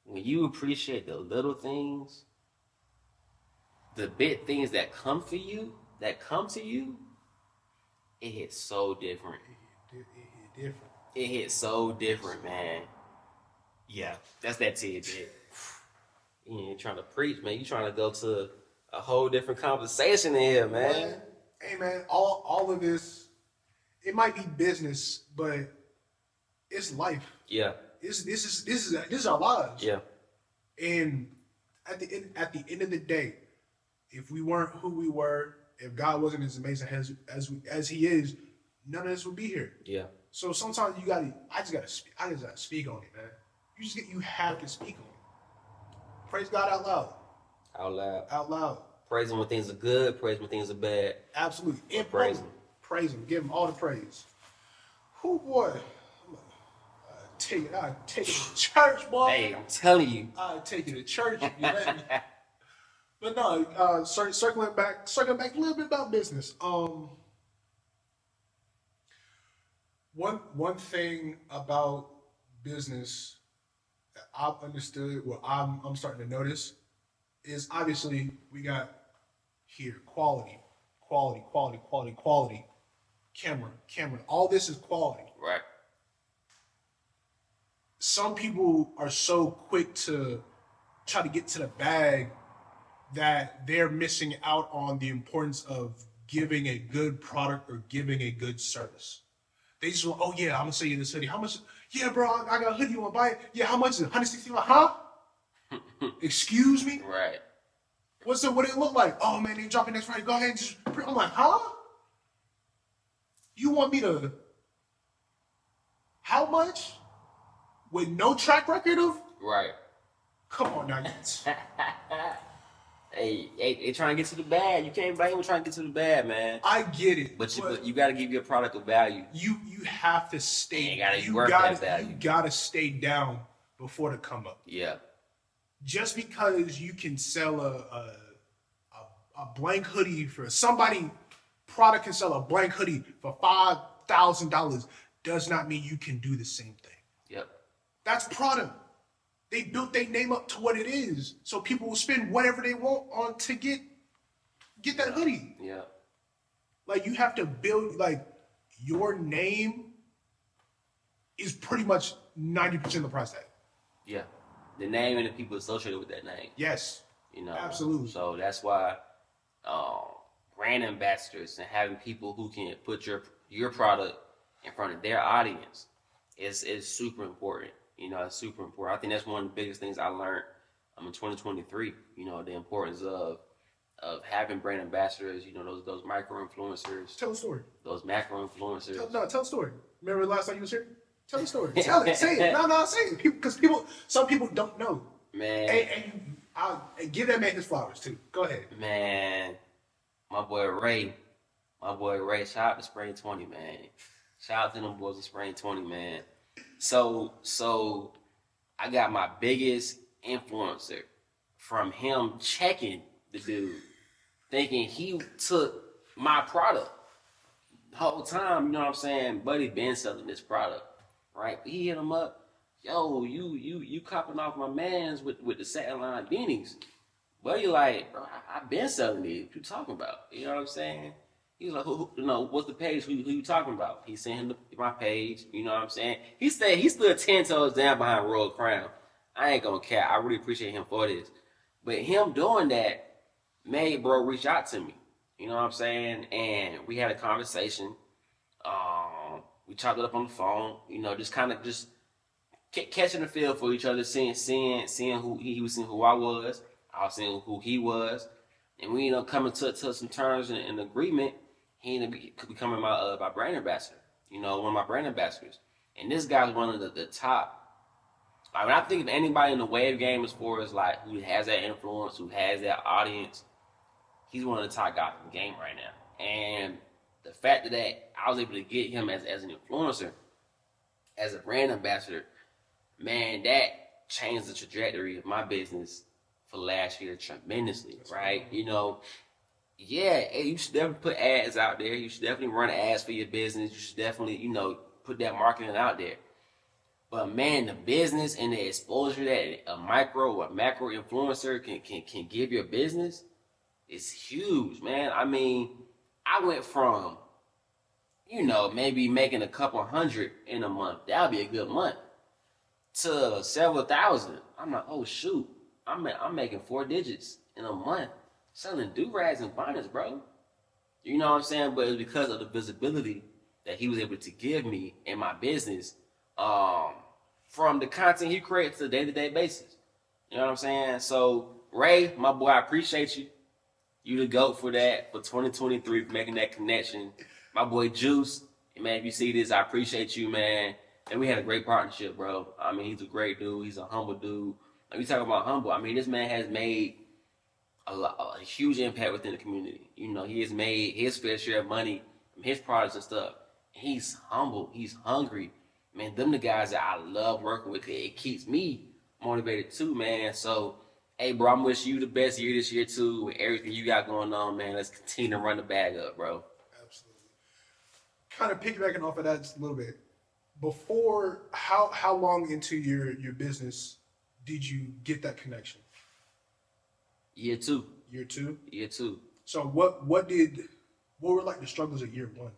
when you appreciate the little things, the big things that come to you, it hits so different. It hits so different, man. Yeah, that's that tidbit. You ain't trying to preach, man. You trying to go to a whole different conversation in here, man. Hey, man, all of this, it might be business, but it's life. Yeah. This is our lives. Yeah. And at the end of the day, if we weren't who we were, if God wasn't as amazing as He is, none of this would be here. Yeah. So sometimes I just gotta speak on it, man. You have to speak on it. Praise God out loud. Out loud. Praise Him when things are good. Praise Him when things are bad. Absolutely. And praise Him. Praise Him. Give Him all the praise. Who boy? I take it to church, boy. Hey, I'm telling you. I take it to church if you let me. But no, circling back a little bit about business. One thing about business that I've understood, what I'm starting to notice, is obviously we got here quality. Camera. All this is quality. Right. Some people are so quick to try to get to the bag that they're missing out on the importance of giving a good product or giving a good service. They just want, oh yeah, I'm gonna sell you this hoodie. How much? Yeah, bro, I got a hoodie. You wanna buy it? Yeah, how much is it? $160? Huh? Excuse me? Right. What it look like? Oh man, they dropping next Friday. Go ahead and just. I'm like, huh? You want me to? How much? With no track record of? Right. Come on now. They trying to get to the bad. You can't blame them trying to get to the bad, man. I get it, But you got to give your product a value. you have to And stay. it gotta be You worth gotta that value. you gotta stay down before the come up. Yeah, Just because you can sell a blank hoodie for somebody, product can sell a blank hoodie for $5,000 does not mean you can do the same thing. yep, That's product. They built their name up to what it is, so people will spend whatever they want on to get that hoodie. yeah, Like you have to build like your name is pretty much 90% of the price tag. yeah. The name and the people associated with that name. Yes, You know, absolutely. So that's why brand ambassadors and having people who can put your product in front of their audience is super important. You know, it's super important. I think that's one of the biggest things I learned in 2023. You know, the importance of having brand ambassadors. You know, those micro influencers, Tell a story. those macro influencers. Tell a story. Remember the last time you was here? Tell a story. Tell it. Say it. No, say it. Because some people don't know. Man, And give that man his flowers too. Go ahead. man, my boy Ray, shout out to Spring 20, man. Shout out to them boys of Spring 20, man. So I got my biggest influencer from him checking the dude, thinking he took my product. The whole time, you know what I'm saying? Buddy been selling this product, right? He hit him up, yo, you copping off my mans with the satin line beanies. Buddy like, bro, I been selling these. What you talking about? You know what I'm saying? He was like, what's the page? Who you talking about? He sent him my page. You know what I'm saying? He stood 10 toes down behind Royal Crown. I ain't gonna care. I really appreciate him for this. But him doing that made bro reach out to me. You know what I'm saying? And we had a conversation. We chopped it up on the phone. You know, just kind of just catching the feel for each other, seeing who he was, seeing who I was seeing who he was, and we ended up coming to some terms and agreement. He ended up becoming my brand ambassador. You know, one of my brand ambassadors. And this guy's one of the top. Like when I think of anybody in the wave game as far as like who has that influence, who has that audience, he's one of the top guys in the game right now. And the fact that I was able to get him as an influencer, as a brand ambassador, man, that changed the trajectory of my business for last year tremendously, right? You know, yeah, you should definitely put ads out there. You should definitely run ads for your business. You should definitely, you know, put that marketing out there. But man, the business and the exposure that a micro or macro influencer can give your business is huge, man. I mean, I went from, you know, maybe making a couple hundred in a month. That would be a good month. To several thousand. I'm like, oh shoot, I'm making 4 digits in a month selling do-rags and bonnets, bro. You know what I'm saying? But it's because of the visibility that he was able to give me in my business, from the content he creates to a day-to-day basis. You know what I'm saying? So Ray, my boy, I appreciate you. You the GOAT for that, for 2023, for making that connection. My boy Juice, man, if you see this, I appreciate you, man. And we had a great partnership, bro. I mean, he's a great dude. He's a humble dude. Like, we talk about humble. I mean, this man has made a huge impact within the community. You know, he has made his fair share of money from his products and stuff. He's humble. He's hungry. Man, them the guys that I love working with. It keeps me motivated too, man. So, hey, bro, I'm wishing you the best year this year too with everything you got going on, man. Let's continue to run the bag up, bro. Absolutely. Kind of piggybacking off of that just a little bit. Before, how long into your business did you get that connection? Year 2. Year 2? Year 2. So what were like the struggles of year 1?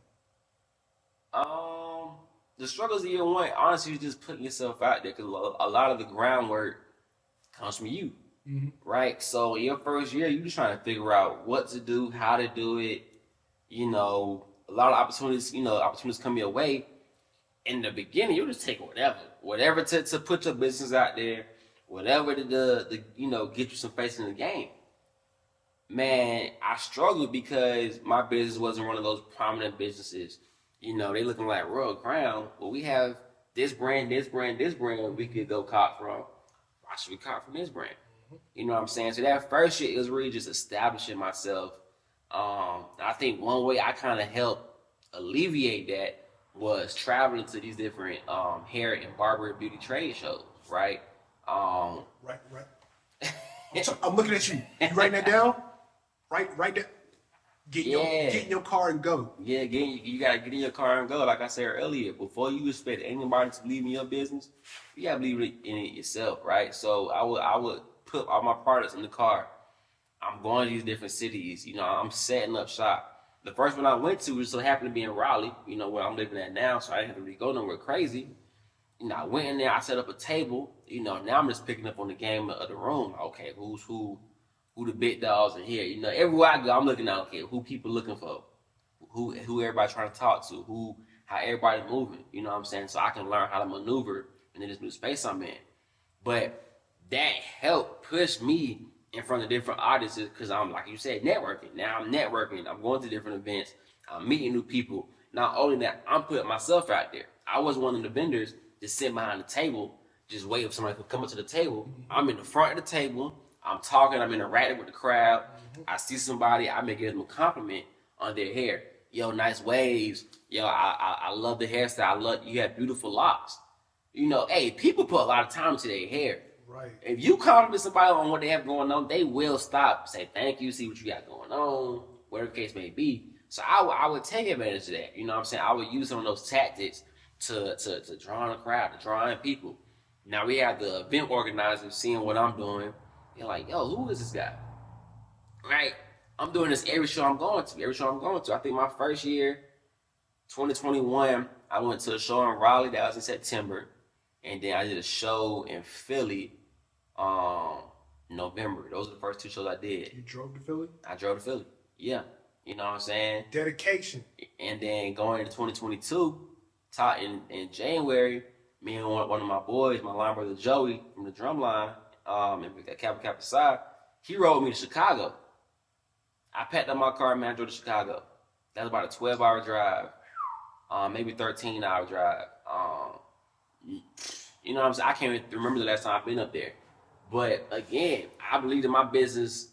The struggles of year 1, honestly, you're just putting yourself out there because a lot of the groundwork comes from you, right? So in your first year, you're just trying to figure out what to do, how to do it. You know, a lot of opportunities come your way. In the beginning, you just take whatever to put your business out there, whatever to get you some face in the game. Man, I struggled because my business wasn't one of those prominent businesses. You know, they looking like Royal Crown. Well, we have this brand we could go cop from. Why should we cop from this brand? You know what I'm saying? So that first year, it was really just establishing myself. I think one way I kind of helped alleviate that was traveling to these different hair and barber and beauty trade shows, right? Um, Right. I'm looking at you. You writing that down? Right there. Get in your car and go. Yeah, you gotta get in your car and go. Like I said earlier, before you expect anybody to believe in your business, you gotta believe in it yourself, right? So I would put all my products in the car. I'm going to these different cities. You know, I'm setting up shop. The first one I went to just so happened to be in Raleigh. You know where I'm living at now, so I didn't have to really go nowhere crazy. You know, I went in there. I set up a table. You know, now I'm just picking up on the game of the room. Okay, who's who the big dogs in here. You know, everywhere I go, I'm looking at, okay, who people looking for, who everybody trying to talk to, how everybody moving. You know what I'm saying? So I can learn how to maneuver in this new space I'm in. But that helped push me in front of different audiences because I'm, like you said, networking. Now I'm networking. I'm going to different events. I'm meeting new people. Not only that, I'm putting myself out there. I was one of the vendors just sitting behind the table, just waiting for somebody to come up to the table. I'm in the front of the table. I'm talking, I'm interacting with the crowd. I see somebody, I may give them a compliment on their hair. Yo, nice waves. Yo, I love the hairstyle. I love you have beautiful locks. You know, hey, people put a lot of time into their hair. Right. If you compliment somebody on what they have going on, they will stop, say thank you, see what you got going on, whatever the case may be. So I would take advantage of that. You know what I'm saying? I would use some of those tactics to draw in a crowd, to draw in people. Now we have the event organizers seeing what I'm doing. You're like, yo, who is this guy? Right? I'm doing this every show I'm going to. I think my first year, 2021, I went to a show in Raleigh that was in September. And then I did a show in Philly November. Those are the first two shows I did. You drove to Philly? I drove to Philly. Yeah. You know what I'm saying? Dedication. And then going into 2022, taught in January, me and one of my boys, my line brother Joey from the drum line, at Kappa Psi, he rode me to Chicago. I packed up my car and drove to Chicago. That was about a 12-hour drive, maybe 13-hour drive. You know what I'm saying? I can't even remember the last time I've been up there. But again, I believe in my business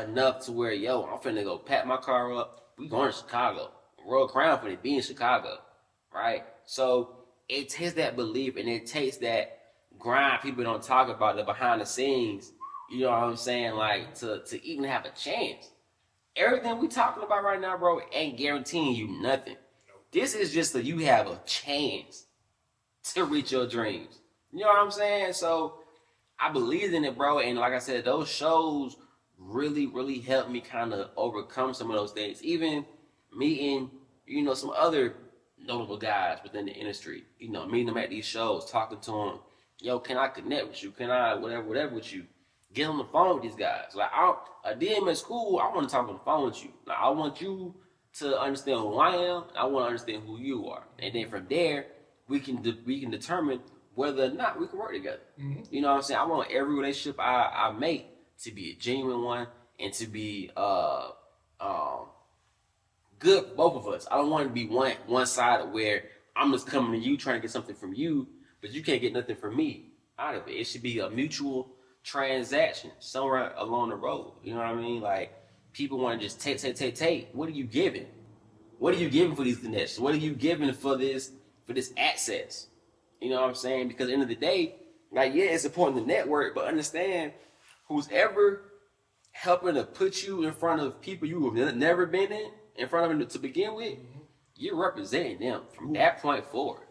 enough to where, yo, I'm finna go pack my car up. We going to Chicago. Royal Crown finna be in Chicago, right? So it takes that belief and it takes that grind people don't talk about, the behind the scenes, you know what I'm saying, like to even have a chance. Everything we talking about right now, bro, ain't guaranteeing you nothing. This is just so you have a chance to reach your dreams. You know what I'm saying? So I believe in it, bro. And like I said, those shows really, really helped me kind of overcome some of those things. Even meeting, you know, some other notable guys within the industry, you know, meeting them at these shows, talking to them. Yo, can I connect with you? Can I whatever with you? Get on the phone with these guys. Like, a DM at school, I want to talk on the phone with you. Like, I want you to understand who I am. I want to understand who you are. And then from there, we can determine whether or not we can work together. Mm-hmm. You know what I'm saying? I want every relationship I make to be a genuine one and to be good for both of us. I don't want to be one-sided where I'm just coming to you trying to get something from you, but you can't get nothing from me out of it. It should be a mutual transaction somewhere along the road. You know what I mean? Like, people want to just take. What are you giving? What are you giving for these connections? What are you giving for this access? You know what I'm saying? Because at the end of the day, like, yeah, it's important to network, but understand who's ever helping to put you in front of people you have never been in front of them to begin with, you're representing them from that point forward.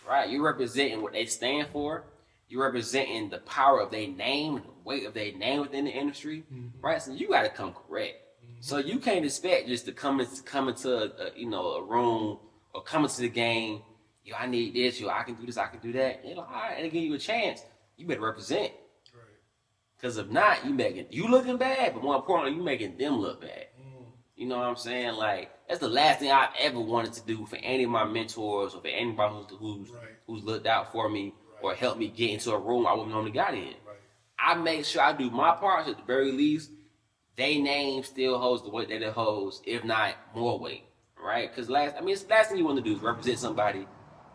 Right? You're representing what they stand for. You're representing the power of their name, the weight of their name within the industry. Right? So you got to come correct. So you can't expect just to come into a room or come into the game. Yo, I need this. Yo, I can do this. I can do that. You know, all right, and they give you a chance. You better represent. Right. Because if not, you looking bad, but more importantly, you making them look bad. You know what I'm saying? Like, that's the last thing I've ever wanted to do for any of my mentors or for anybody who's looked out for me or helped me get into a room I wouldn't normally got in. Right. I make sure I do my part, so at the very least, they name still holds the weight that it holds, if not more weight. Right? Because it's the last thing you want to do is represent somebody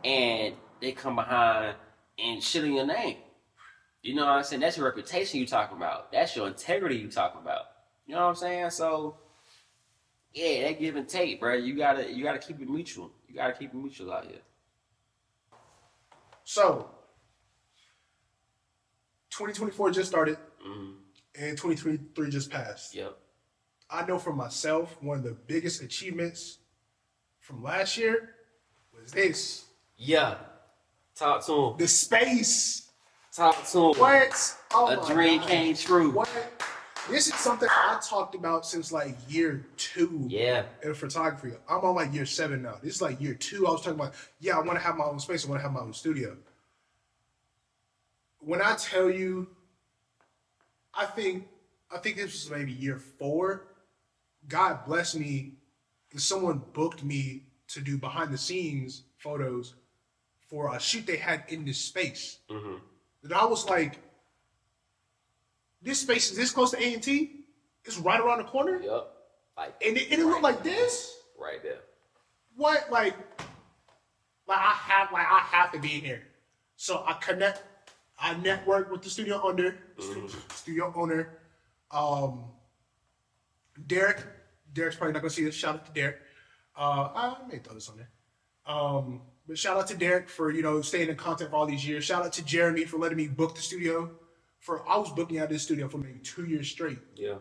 and they come behind and shit in your name. You know what I'm saying? That's your reputation you talking about. That's your integrity you talking about. You know what I'm saying? So yeah, that give and take, bro. You gotta keep it mutual. You gotta keep it mutual out here. So 2024 just started Mm-hmm. and 2023 just passed. Yep. I know for myself, one of the biggest achievements from last year was this. Yeah. Talk to him. The space. Talk to him. What? Oh A my dream God. came true. What? This is something I talked about since like year 2 Yeah. in photography. I'm on like year 7 now. This is like year 2. I was talking about, yeah, I want to have my own space. I want to have my own studio. When I tell you, I think this was maybe year 4. God blessed me and someone booked me to do behind the scenes photos for a shoot they had in this space. Mm-hmm. And I was like, this space is this close to A&T? It's right around the corner? Yep. And it didn't look like this? Right there. What? Like I have to be in here. So I network with the studio owner, Derek. Derek's probably not gonna see this. Shout out to Derek. I may throw this on there. But shout out to Derek for staying in contact for all these years. Shout out to Jeremy for letting me book the studio. I was booking out this studio for maybe 2 years straight. Yeah.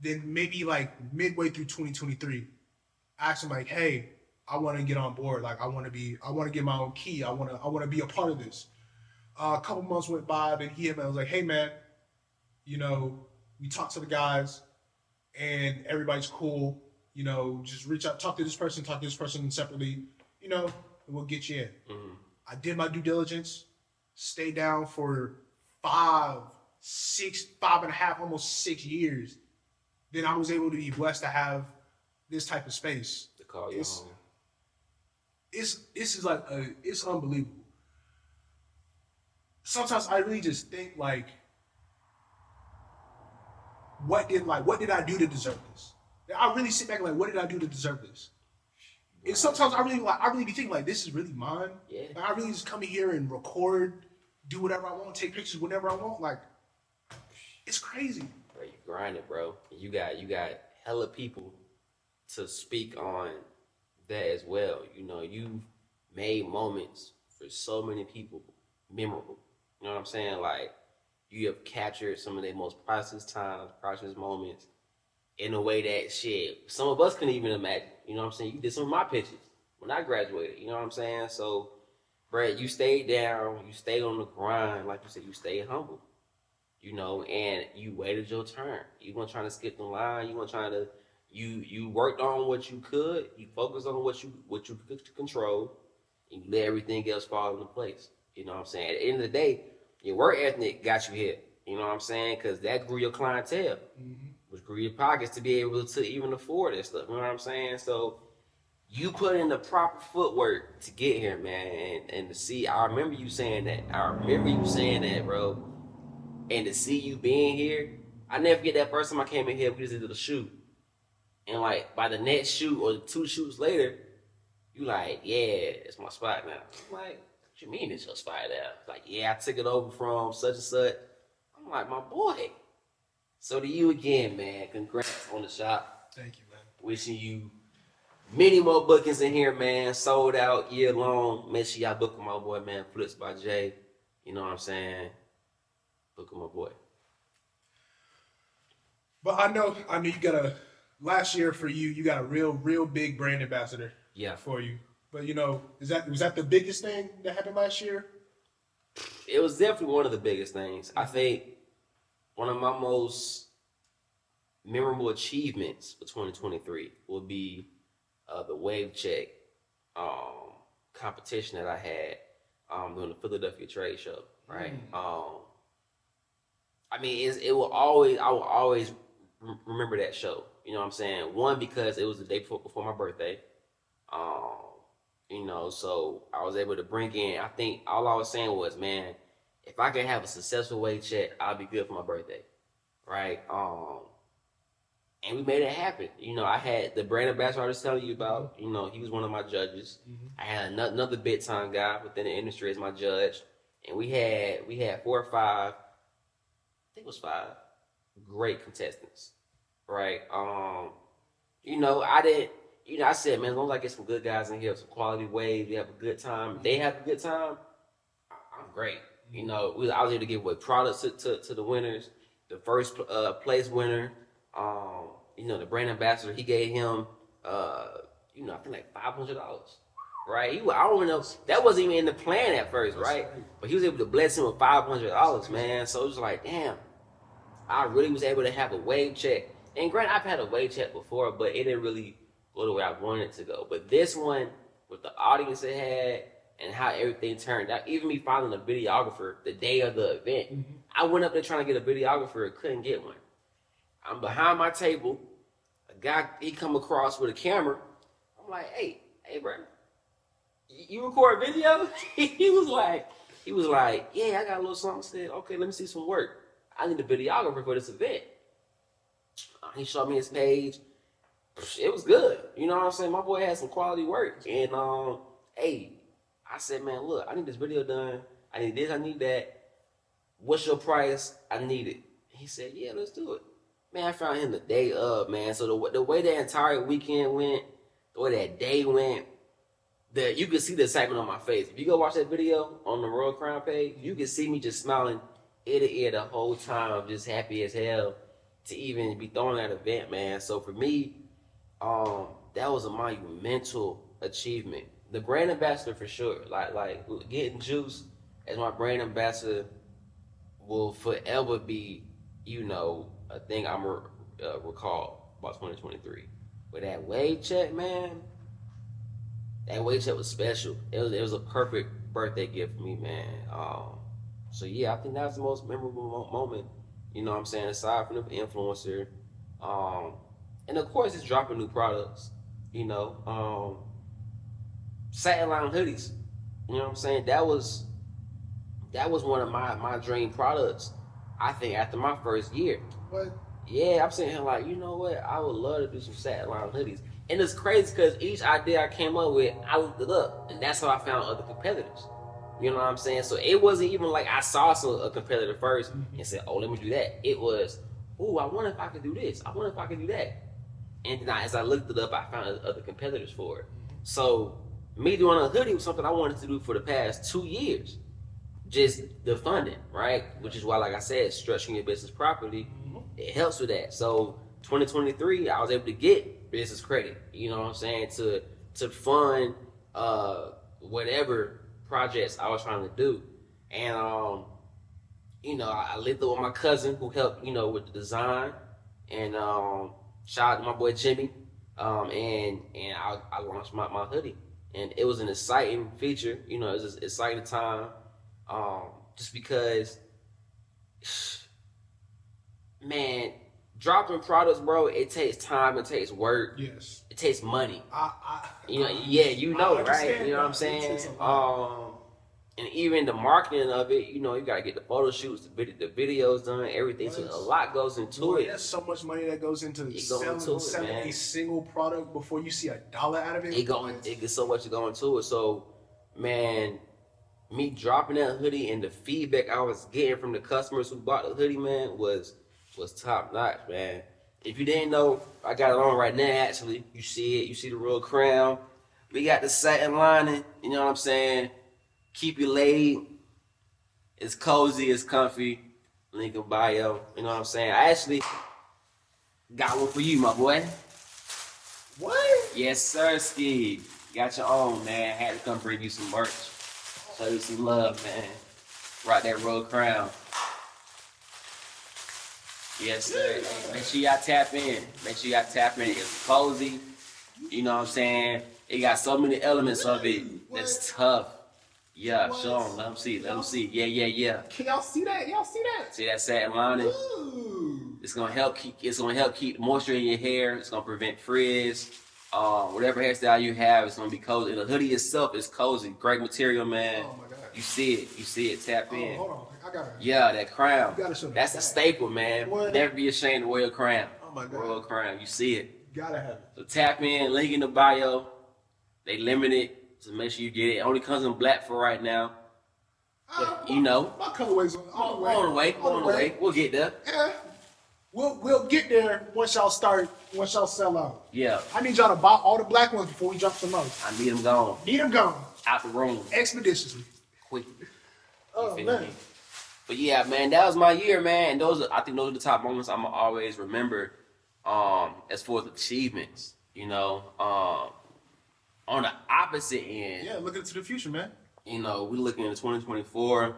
Then maybe like midway through 2023, I asked him like, hey, I want to get on board. Like I want to get my own key. I want to be a part of this. A couple months went by, then he hit me. I was like, hey man, we talked to the guys, and everybody's cool. Just reach out, talk to this person separately. And we'll get you in. Mm-hmm. I did my due diligence, stayed down for 5.5, almost 6 years. Then I was able to be blessed to have this type of space. To call you home. It's unbelievable. Sometimes I really just think like, what did I do to deserve this? I really sit back and like, what did I do to deserve this? And sometimes I really be thinking like, this is really mine. Yeah. Like, I really just come in here and record, do whatever I want, take pictures whenever I want. Like, it's crazy. Bro, you grinding, bro. You got hella people to speak on that as well. You've made moments for so many people memorable. You know what I'm saying? Like, you have captured some of their most priceless times, priceless moments in a way that some of us couldn't even imagine. You know what I'm saying? You did some of my pictures when I graduated. You know what I'm saying? So, Brad, you stayed down, you stayed on the grind, like you said, you stayed humble. And you waited your turn. You weren't trying to skip the line. You weren't trying to. You worked on what you could. You focused on what you could control. And you let everything else fall into place. You know what I'm saying? At the end of the day, your work ethic got you here. You know what I'm saying? Because that grew your clientele, which grew your pockets to be able to even afford this stuff. You know what I'm saying? So you put in the proper footwork to get here, man. And to see, I remember you saying that. Bro. And to see you being here, I never forget that first time I came in here, we just did a shoot. And like by the next shoot or 2 shoots later, you like, yeah, it's my spot now. I'm like, what you mean it's your spot now? Like, yeah, I took it over from such and such. I'm like, my boy. So to you again, man, congrats on the shop. Thank you, man. Wishing you many more bookings in here, man. Sold out year long. Make sure y'all book with my boy, man. Flips by Jay. You know what I'm saying? Book with my boy. But I know you got last year for you got a real big brand ambassador. Yeah. For you. But was that the biggest thing that happened last year? It was definitely one of the biggest things. I think one of my most memorable achievements for 2023 will be the wave check competition that I had during the Philadelphia trade show. Right. I will always remember that show. You know what I'm saying? One, because it was the day before my birthday. So I was able to bring in, I think all I was saying was, man, if I can have a successful wave check, I'll be good for my birthday. Right? And we made it happen. I had the brand ambassador I was telling you about, he was one of my judges. Mm-hmm. I had another big time guy within the industry as my judge. And we had 4 or 5 think it was 5 great contestants, right? I didn't. I said, man, as long as I get some good guys in here, some quality waves, we have a good time. If they have a good time, I'm great. I was able to give away products to the winners. The first place winner, the brand ambassador, he gave him, I think like $500, right? I don't even know, that wasn't even in the plan at first, right? But he was able to bless him with $500, man. So it was like, damn, I really was able to have a wave check. And granted, I've had a wave check before, but it didn't really go the way I wanted it to go. But this one, with the audience it had, and how everything turned out. Even me finding a videographer the day of the event. I went up there trying to get a videographer and couldn't get one. I'm behind my table. A guy, he come across with a camera. I'm like, hey, bro, you record video? he was like, yeah, I got a little something. I said, okay, let me see some work. I need a videographer for this event. He showed me his page. It was good. You know what I'm saying? My boy had some quality work. And, I said, man, look, I need this video done. I need this, I need that. What's your price? I need it. He said, yeah, let's do it. Man, I found him the day of, man. So the way that entire weekend went, the way that day went, you could see the excitement on my face. If you go watch that video on the Royal Crown page, you can see me just smiling ear to ear the whole time, just happy as hell to even be throwing that event, man. So for me, that was a monumental achievement. The brand ambassador for sure, like getting Juice as my brand ambassador will forever be, a thing I'm recall about 2023. But that wave check, man, that wave check was special. It was a perfect birthday gift for me, man. So yeah, I think that was the most memorable moment. You know what I'm saying? Aside from the influencer, and of course, it's dropping new products. Satin line hoodies. You know what I'm saying? That was one of my dream products. I think after my first year. What? Yeah, I'm sitting here like, you know what? I would love to do some satin line hoodies. And it's crazy because each idea I came up with, I looked it up, and that's how I found other competitors. You know what I'm saying? So it wasn't even like I saw a competitor first and said, oh, let me do that. It was, oh, I wonder if I could do this. I wonder if I could do that. And then as I looked it up, I found other competitors for it. So me doing a hoodie was something I wanted to do for the past 2 years. Just the funding, right? Which is why, like I said, structuring your business properly, it helps with that. So 2023, I was able to get business credit, you know what I'm saying, to fund whatever projects I was trying to do. And, I lived with my cousin who helped, with the design. And shout out to my boy Jimmy. And I launched my hoodie. And it was an exciting feature, it was an exciting time. Just because, man, dropping products, bro, it takes time, it takes work. Yes. It takes money. Right? You know what I'm saying? And even the marketing of it, you gotta get the photo shoots, the videos done, everything. So a lot goes into it. There's so much money that goes into selling a single product before you see $1 out of it. It gets so much to go into it. So, man, me dropping that hoodie and the feedback I was getting from the customers who bought the hoodie, man, was top notch, man. If you didn't know, I got it on right now, actually. You see it. You see the Royal Crown. We got the satin lining. You know what I'm saying? Keep you laid. It's cozy. It's comfy. Link in bio. You know what I'm saying? I actually got one for you, my boy. What? Yes, sir, Ski. Got your own, man. Had to come bring you some merch. Show you some love, man. Rock that Royal Crown. Yes, sir. Make sure y'all tap in. It's cozy. You know what I'm saying? It got so many elements of it that's tough. Yeah, show them. Let them see. Yeah. Can y'all see that? See that satin lining? Ooh. It's gonna help keep the moisture in your hair. It's gonna prevent frizz. Whatever hairstyle you have, it's gonna be cozy. And the hoodie itself is cozy. Great material, man. Oh my God. You see it. Tap in. Hold on. I got it. Yeah, that crown. You gotta show That's that. a staple, man. What? Never be ashamed to wear a crown. Oh my God. Royal Crown. You see it. Gotta have it. So tap in. Link in the bio. They limited, so make sure you get it. It only comes in black for right now. But you know, my colorways on the way. On the way. We'll get there. Yeah. We'll get there once y'all sell out. Yeah. I need y'all to buy all the black ones before we jump some others. I need them gone. Need them gone. Out the room. Expeditiously. Quick. Oh man. Me? But yeah, man, that was my year, man. And I think those are the top moments I'm gonna always remember. As far as achievements, you know. On the opposite end. Yeah, looking to the future, man. You know, we're looking into 2024.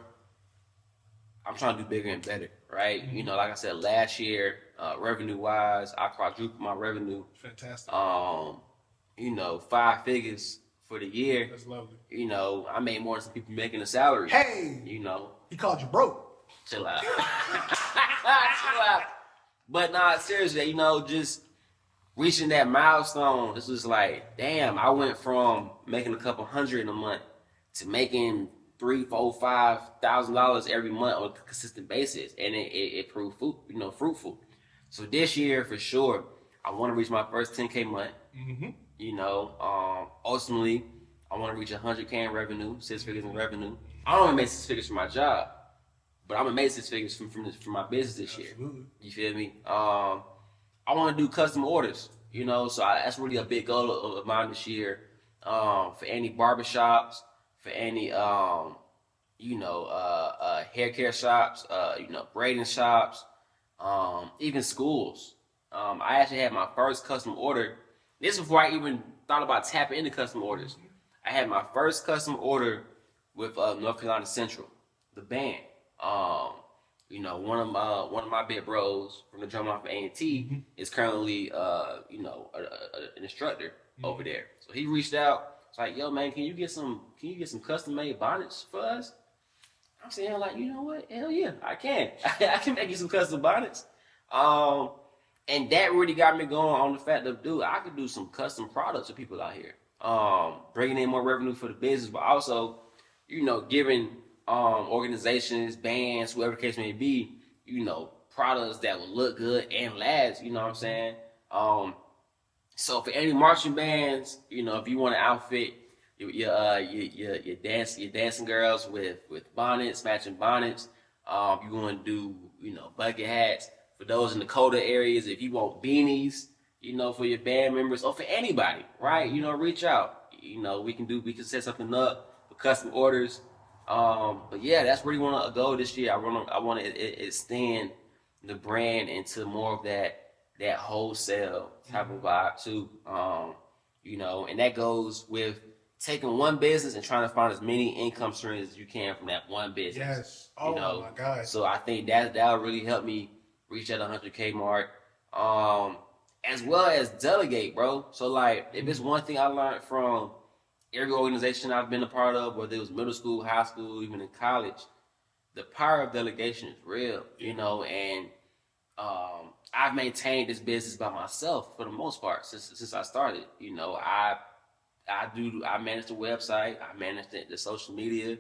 I'm trying to do bigger and better, right? Mm-hmm. You know, like I said, last year, revenue-wise, I quadrupled my revenue. Fantastic. You know, 5 figures for the year. That's lovely. You know, I made more than some people making a salary. Hey! You know. He called you broke. Chill out. Chill out. But nah, seriously, you know, just reaching that milestone, this was like, damn, I went from making a couple hundred in a month to making $3,000, $4,000, $5,000 every month on a consistent basis, and it proved fruitful. So this year, for sure, I want to reach my first 10K month. Mm-hmm. You know, ultimately, I want to reach 100K in revenue, 6 figures in revenue. I don't even make 6 figures from my job, but I'm gonna make 6 figures from my business this year. Absolutely. You feel me? I want to do custom orders. You know, so that's really a big goal of mine this year. For any barbershops, for any hair care shops, braiding shops, even schools. I actually had my first custom order. This is before I even thought about tapping into custom orders. I had my first custom order with North Carolina Central, the band. You know, one of my big bros from the drum line for A&T is currently an instructor over there. So he reached out. It's like, yo man, can you get some custom made bonnets for us? I'm saying, like, you know what? Hell yeah, I can. I can make you some custom bonnets. And that really got me going on the fact of, dude, I could do some custom products for people out here. Bringing in more revenue for the business, but also, you know, giving organizations, bands, whoever the case may be, you know, products that will look good and last, you know what I'm saying? So for any marching bands, you know, if you want to outfit your dancing girls with bonnets, matching bonnets, you want to do, you know, bucket hats. For those in the colder areas, if you want beanies, you know, for your band members or for anybody, right? You know, reach out. You know, we can set something up for custom orders. But yeah, that's really a goal this year. I want to extend the brand into more of that wholesale type of vibe too. You know, and that goes with taking one business and trying to find as many income streams as you can from that one business. Yes. Oh, you know? My God. So I think that'll really help me reach that 100K mark. As well as delegate, bro. So like, if it's one thing I learned from every organization I've been a part of, whether it was middle school, high school, even in college, the power of delegation is real, you know, and I've maintained this business by myself for the most part since I started. You know, I manage the website, I manage the social media,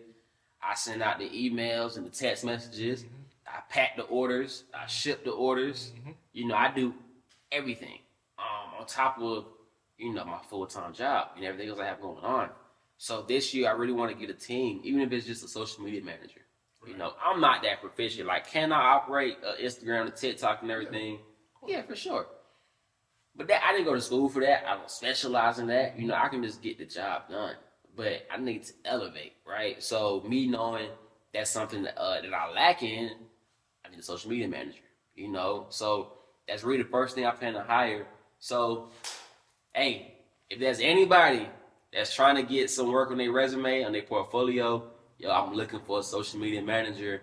I send out the emails and the text messages, I pack the orders, I ship the orders, you know, I do everything on top of, you know, my full-time job and everything else I have going on. So this year, I really want to get a team, even if it's just a social media manager. Right. You know, I'm not that proficient. Like, can I operate Instagram and TikTok and everything? Yeah, for sure. But I didn't go to school for that. I don't specialize in that. You know, I can just get the job done. But I need to elevate, right? So me knowing that's something that I lack in, I need a social media manager, you know? So that's really the first thing I plan to hire. So, hey, if there's anybody that's trying to get some work on their resume, on their portfolio, yo, I'm looking for a social media manager,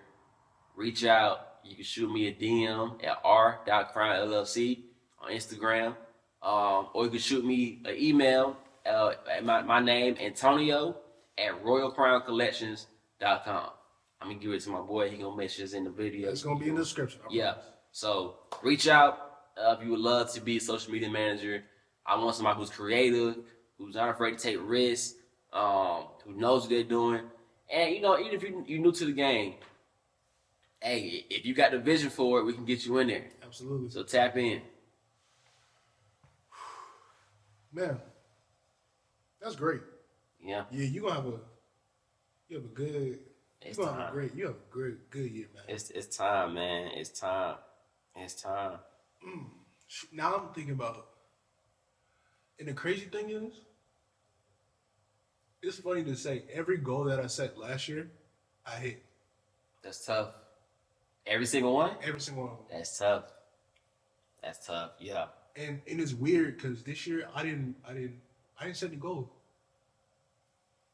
reach out. You can shoot me a DM at r.crownllc on Instagram. Or you can shoot me an email at my name, Antonio, at royalcrowncollections.com. I'm going to give it to my boy. He's going to make sure it's in the video. It's going to be in the description. Yeah. So reach out if you would love to be a social media manager. I want somebody who's creative, who's not afraid to take risks, who knows what they're doing. And, you know, even if you're new to the game, hey, if you got the vision for it, we can get you in there. Absolutely. So tap in. Man, that's great. Yeah. Yeah, you have a good It's time. You have a great, good year, man. It's time, man. It's time. It's time. Now I'm thinking about, and the crazy thing is, it's funny to say every goal that I set last year, I hit. That's tough. Every single one? Every single one. That's tough. That's tough. Yeah. And it's weird because this year I didn't set any goals.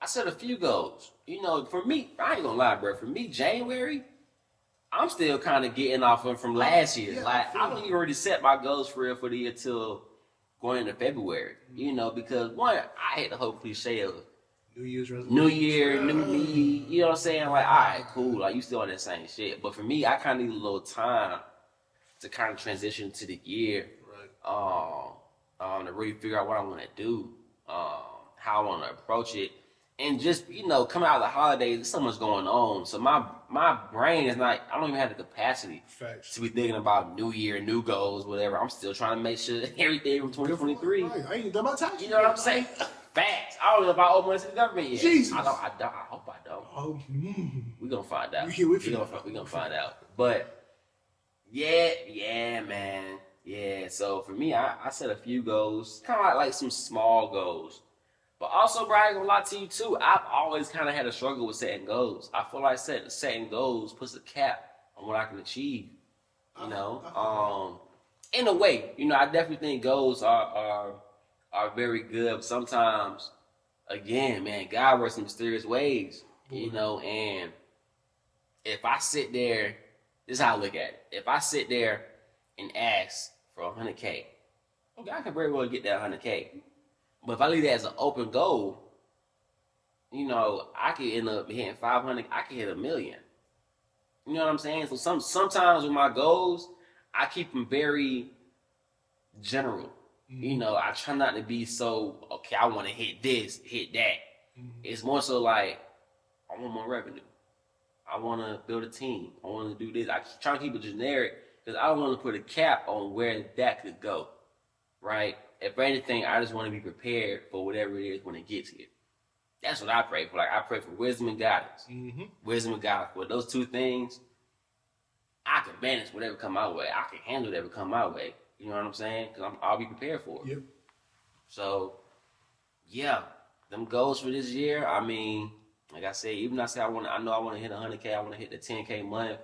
I set a few goals. You know, for me, I ain't gonna lie, bro. For me, January, I'm still kind of getting off from last year. Yeah, like I don't even already set my goals for real for the year till going into February. You know, because one, I hate the whole cliche of New Year's resolution. New Year, new me. You know what I'm saying? Like, all right, cool. Like, you still on that same shit. But for me, I kind of need a little time to kind of transition to the year. To really figure out what I want to do, how I want to approach it. And just, you know, coming out of the holidays, so much going on. So my brain is not, I don't even have the capacity to be thinking about New Year, new goals, whatever. I'm still trying to make sure everything from 2023. Right. I ain't done my taxes. You know what I'm saying? Facts. I don't know if I owe money to the government yet. Jesus. I hope I don't. Oh, We're going to find out. We're going to find out. But, yeah, man. Yeah, so for me, I set a few goals. Kind of like some small goals. But also, bro, I ain't gonna lie to you too. I've always kind of had a struggle with setting goals. I feel like setting goals puts a cap on what I can achieve. You know, in a way, you know, I definitely think goals are very good. But sometimes, again, man, God works in mysterious ways. You know, and if I sit there, this is how I look at it. If I sit there and ask for 100K, okay, I can very well get that 100K. But if I leave that as an open goal, you know, I could end up hitting 500. I could hit 1 million. You know what I'm saying? So sometimes with my goals, I keep them very general. Mm-hmm. You know, I try not to be so, okay, I want to hit this, hit that. Mm-hmm. It's more so like, I want more revenue. I want to build a team. I want to do this. I try to keep it generic because I don't want to put a cap on where that could go, right? If anything, I just want to be prepared for whatever it is when it gets here. That's what I pray for. Like, I pray for wisdom and guidance. Mm-hmm. Wisdom and guidance. With those two things, I can manage whatever come my way. I can handle whatever come my way. You know what I'm saying? Because I'll be prepared for it. Yep. So, yeah, them goals for this year, I mean, like I said, even I say I know I want to hit 100K, I want to hit the 10K month.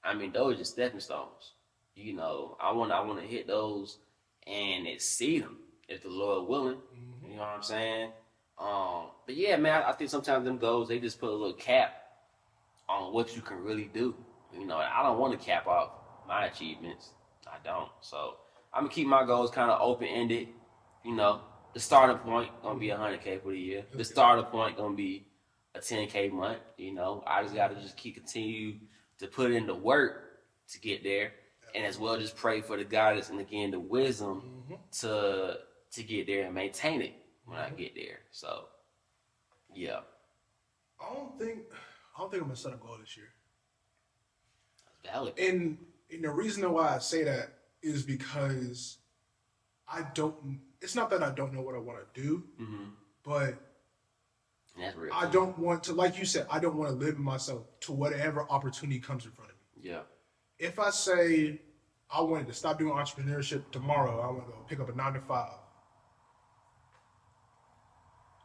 I mean, those are just stepping stones. You know, I want to hit those and exceed them if the Lord willing. Mm-hmm. You know what I'm saying? But yeah, man, I think sometimes them goals, they just put a little cap on what you can really do. You know, I don't want to cap off my achievements. I don't. So I'm gonna keep my goals kind of open-ended. You know, the starting point gonna be 100K for the year. Okay. The starting point gonna be a 10K month. You know, I just gotta continue to put in the work to get there. And as well, just pray for the guidance and again the wisdom to get there and maintain it when I get there. So, yeah. I don't think I'm gonna set a goal this year. That's valid. And the reason why I say that is because it's not that I don't know what I want to do, but that's real. I don't want to, like you said, I don't want to limit myself to whatever opportunity comes in front of me. Yeah. If I say I wanted to stop doing entrepreneurship tomorrow, I want to go pick up a 9-to-5.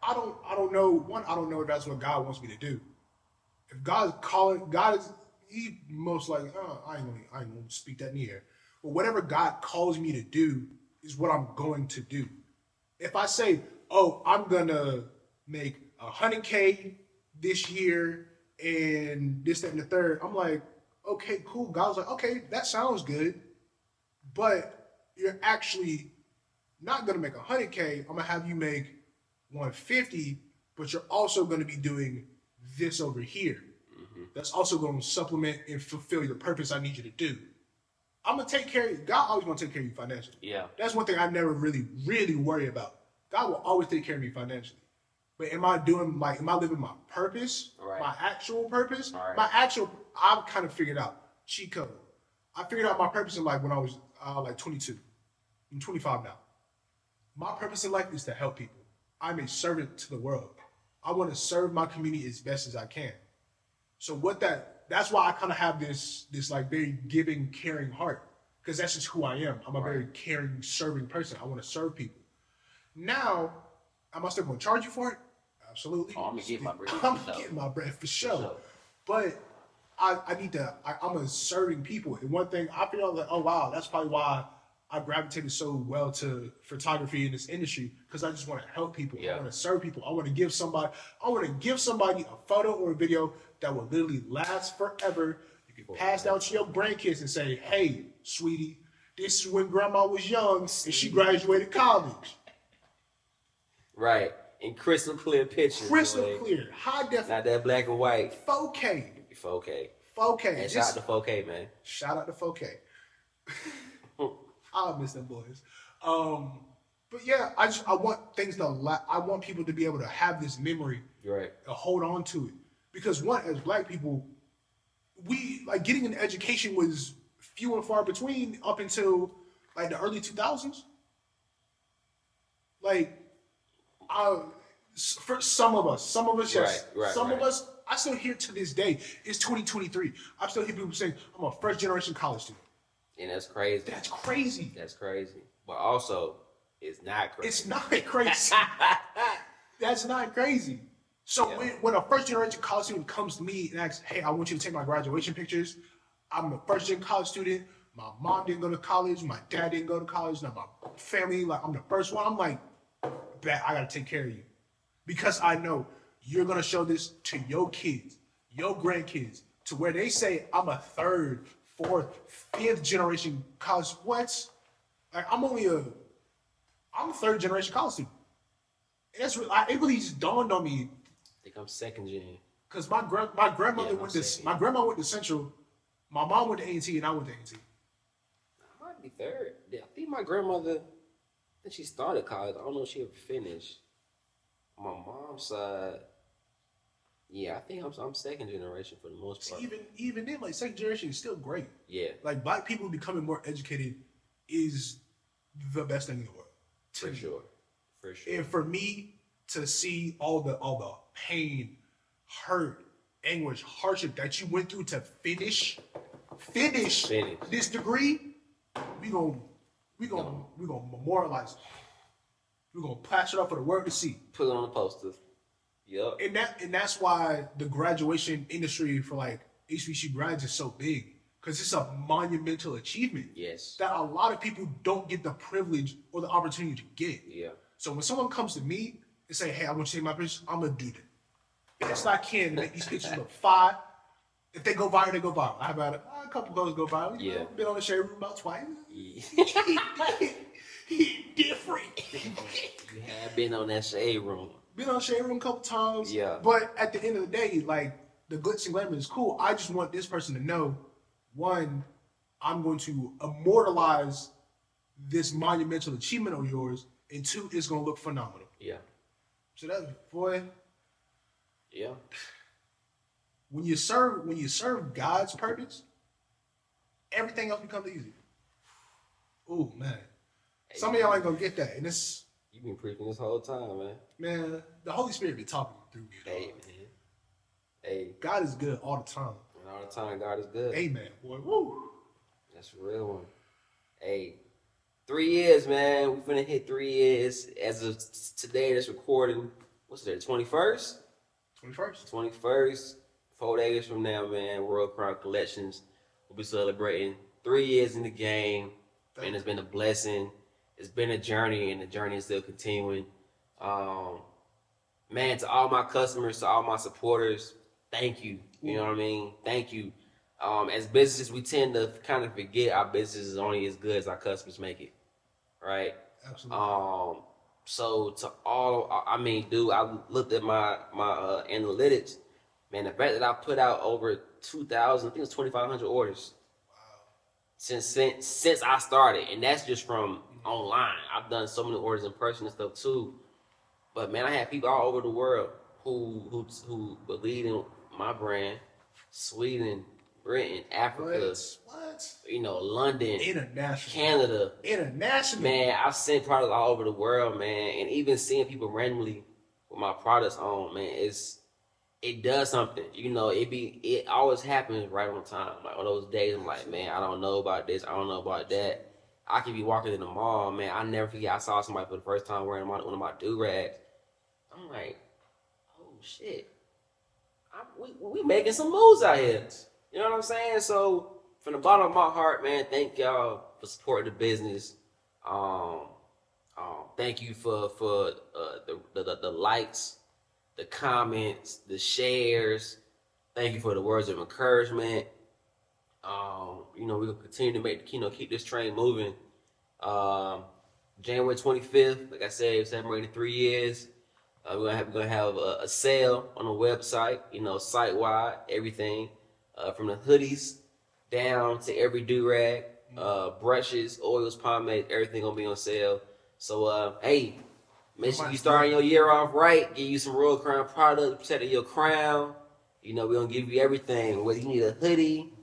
I don't know. One, I don't know if that's what God wants me to do. If God's calling, he most likely, I ain't gonna speak that in the air. But whatever God calls me to do is what I'm going to do. If I say, oh, I'm gonna make 100K this year and this, that, and the third, I'm like, okay, cool. God's like, okay, that sounds good, but you're actually not gonna make 100K. I'm gonna have you make 150, but you're also gonna be doing this over here. That's also gonna supplement and fulfill your purpose I need you to do. I'm gonna take care of you. God always gonna take care of you financially. Yeah. That's one thing I never really, really worry about. God will always take care of me financially. But am I living my purpose? Right. My actual purpose? Right. I've kind of figured out. Cheat code. I figured out my purpose in life when I was 22. I'm 25 now. My purpose in life is to help people. I'm a servant to the world. I want to serve my community as best as I can. So that's why I kind of have this like very giving, caring heart, because that's just who I am. I'm a very caring, serving person. I want to serve people. Now, am I still going to charge you for it? Absolutely. Oh, I'm gonna get my bread. I'm getting my bread for sure. But I need to. I'm a serving people, and one thing I feel like, oh wow, that's probably why I gravitated so well to photography in this industry, because I just want to help people. Yeah. I want to serve people. I want to give somebody. I want to give somebody a photo or a video that will literally last forever. You can pass down to your grandkids and say, "Hey, sweetie, this is when Grandma was young and she graduated college." Right. In crystal clear pictures. Crystal boy. clear, high definition, Not that black and white. 4K. 4K. 4K. And shout out to 4K, man. Shout out to 4K. I'll miss them boys. But yeah, I want things to I want people to be able to have this memory. Right. To hold on to it. Because one, as black people, we like getting an education was few and far between up until like the early 2000s. Like, for some of us, yes. Some of us, I still hear to this day, it's 2023. I still hear people saying, I'm a first generation college student. And that's crazy. That's crazy. That's crazy. But also, it's not crazy. It's not crazy. That's not crazy. So when a first generation college student comes to me and asks, hey, I want you to take my graduation pictures. I'm a first gen college student. My mom didn't go to college. My dad didn't go to college. Now my family, like I'm the first one. I'm like, bet I gotta take care of you. Because I know you're gonna show this to your kids, your grandkids, to where they say I'm a third, fourth, fifth generation college. What? Like I'm a third generation college student. And that's it really just dawned on me. I think I'm second gen. Cause my grandmother went to my grandma went to Central, my mom went to A&T, and I went to A&T. I might be third. Yeah, I think my grandmother, then she started college. I don't know if she ever finished. My mom's side, yeah, I think I'm second generation for the most part. Even then, like second generation is still great. Yeah. Like black people becoming more educated is the best thing in the world. For sure. For sure. And for me to see all the pain, hurt, anguish, hardship that you went through to finish this degree, we gonna memorialize it. We're gonna plaster it up for the world to see. Put it on the posters. Yup. And that's why the graduation industry for like HBCU grads is so big. Because it's a monumental achievement. Yes. That a lot of people don't get the privilege or the opportunity to get. Yeah. So when someone comes to me and say, hey, I want you to take my pictures, I'm gonna do that. Best I can to make these pictures look fire. If they go viral, they go viral. I've had a couple photos go viral. You know, been on the shade room about twice. Yeah. He different. You have been on that shade room. Been on the shade room a couple times. Yeah. But at the end of the day, like the glitz and glamour is cool. I just want this person to know, one, I'm going to immortalize this monumental achievement of yours, and two, it's gonna look phenomenal. Yeah. So that's boy. Yeah. When you serve God's purpose, everything else becomes easy. Oh man. Some of y'all ain't gonna get that. And it's You've been preaching this whole time, man. Man, the Holy Spirit be talking through me. Hey, man. Hey. God is good all the time. And all the time, God is good. Amen, boy. Woo. That's a real one. Hey, 3 years, man. We're finna hit 3 years. As of today, that's recording. What's it, 21st? 21st. 21st. 4 days from now, man, World Crown Collections will be celebrating 3 years in the game. Man, it's been a blessing. It's been a journey, and the journey is still continuing. Man, to all my customers, to all my supporters, thank you. You know what I mean? Thank you. As businesses, we tend to kind of forget our business is only as good as our customers make it, right? Absolutely. So to all, I mean, dude, I looked at my analytics. Man, the fact that I put out over 2,000, I think it's 2,500 orders. Since I started, and that's just from online. I've done so many orders in person and stuff too. But man, I had people all over the world who believe in my brand. Sweden, Britain, Africa, what? You know, London, international, Canada, international. Man, I've sent products all over the world, man, and even seeing people randomly with my products on, man, it does something. You know, it always happens right on time. Like on those days, I'm like, man, I don't know about this, I don't know about that. I could be walking in the mall, man. I never forget. I saw somebody for the first time wearing one of my do rags. I'm like, oh shit, we making some moves out here. You know what I'm saying? So from the bottom of my heart, man, thank y'all for supporting the business. Um, thank you for the likes, the comments, the shares. Thank you for the words of encouragement. You know, we'll continue to keep this train moving. Um, January 25th, like I said, it's celebrating 3 years. We're gonna have a sale on the website, you know, site wide, everything, from the hoodies down to every do rag, brushes, oils, pomade, everything gonna be on sale. So hey, make sure you starting your year off right. Give you some Royal Crown products, protecting your crown. You know, we're gonna give you everything. Whether you need a hoodie,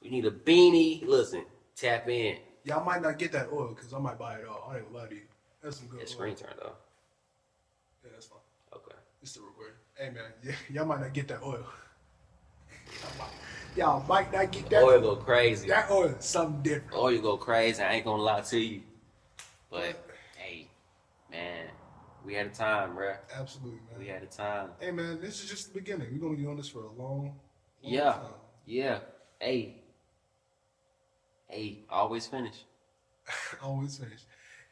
you need a beanie, listen, tap in. Y'all might not get that oil because I might buy it all. I ain't gonna lie to you. That's some good oil. Screen turned off. Yeah, that's fine. Okay. It's still recording. Hey man, y'all might not get that oil. Y'all might not get that oil. Go crazy. That oil is something different. Oil go crazy. I ain't gonna lie to you. But hey, man, we had a time, bruh. Absolutely, man. We had a time. Hey man, this is just the beginning. We're gonna be doing this for a long yeah. time. Yeah. Hey, always finish. Always finish.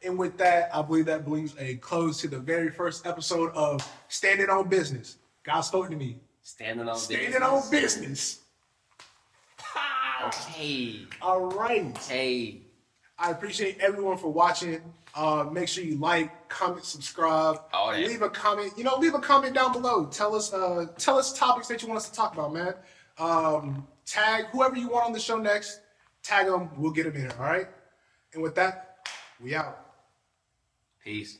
And with that, I believe that brings a close to the very first episode of Standing on Business. God spoke to me. Standing on business. Okay. All right. Hey. I appreciate everyone for watching. Make sure you like, comment, subscribe. All that. Leave a comment. You know, leave a comment down below. Tell us topics that you want us to talk about, man. Tag whoever you want on the show next. Tag them. We'll get them in. All right. And with that, we out. Peace.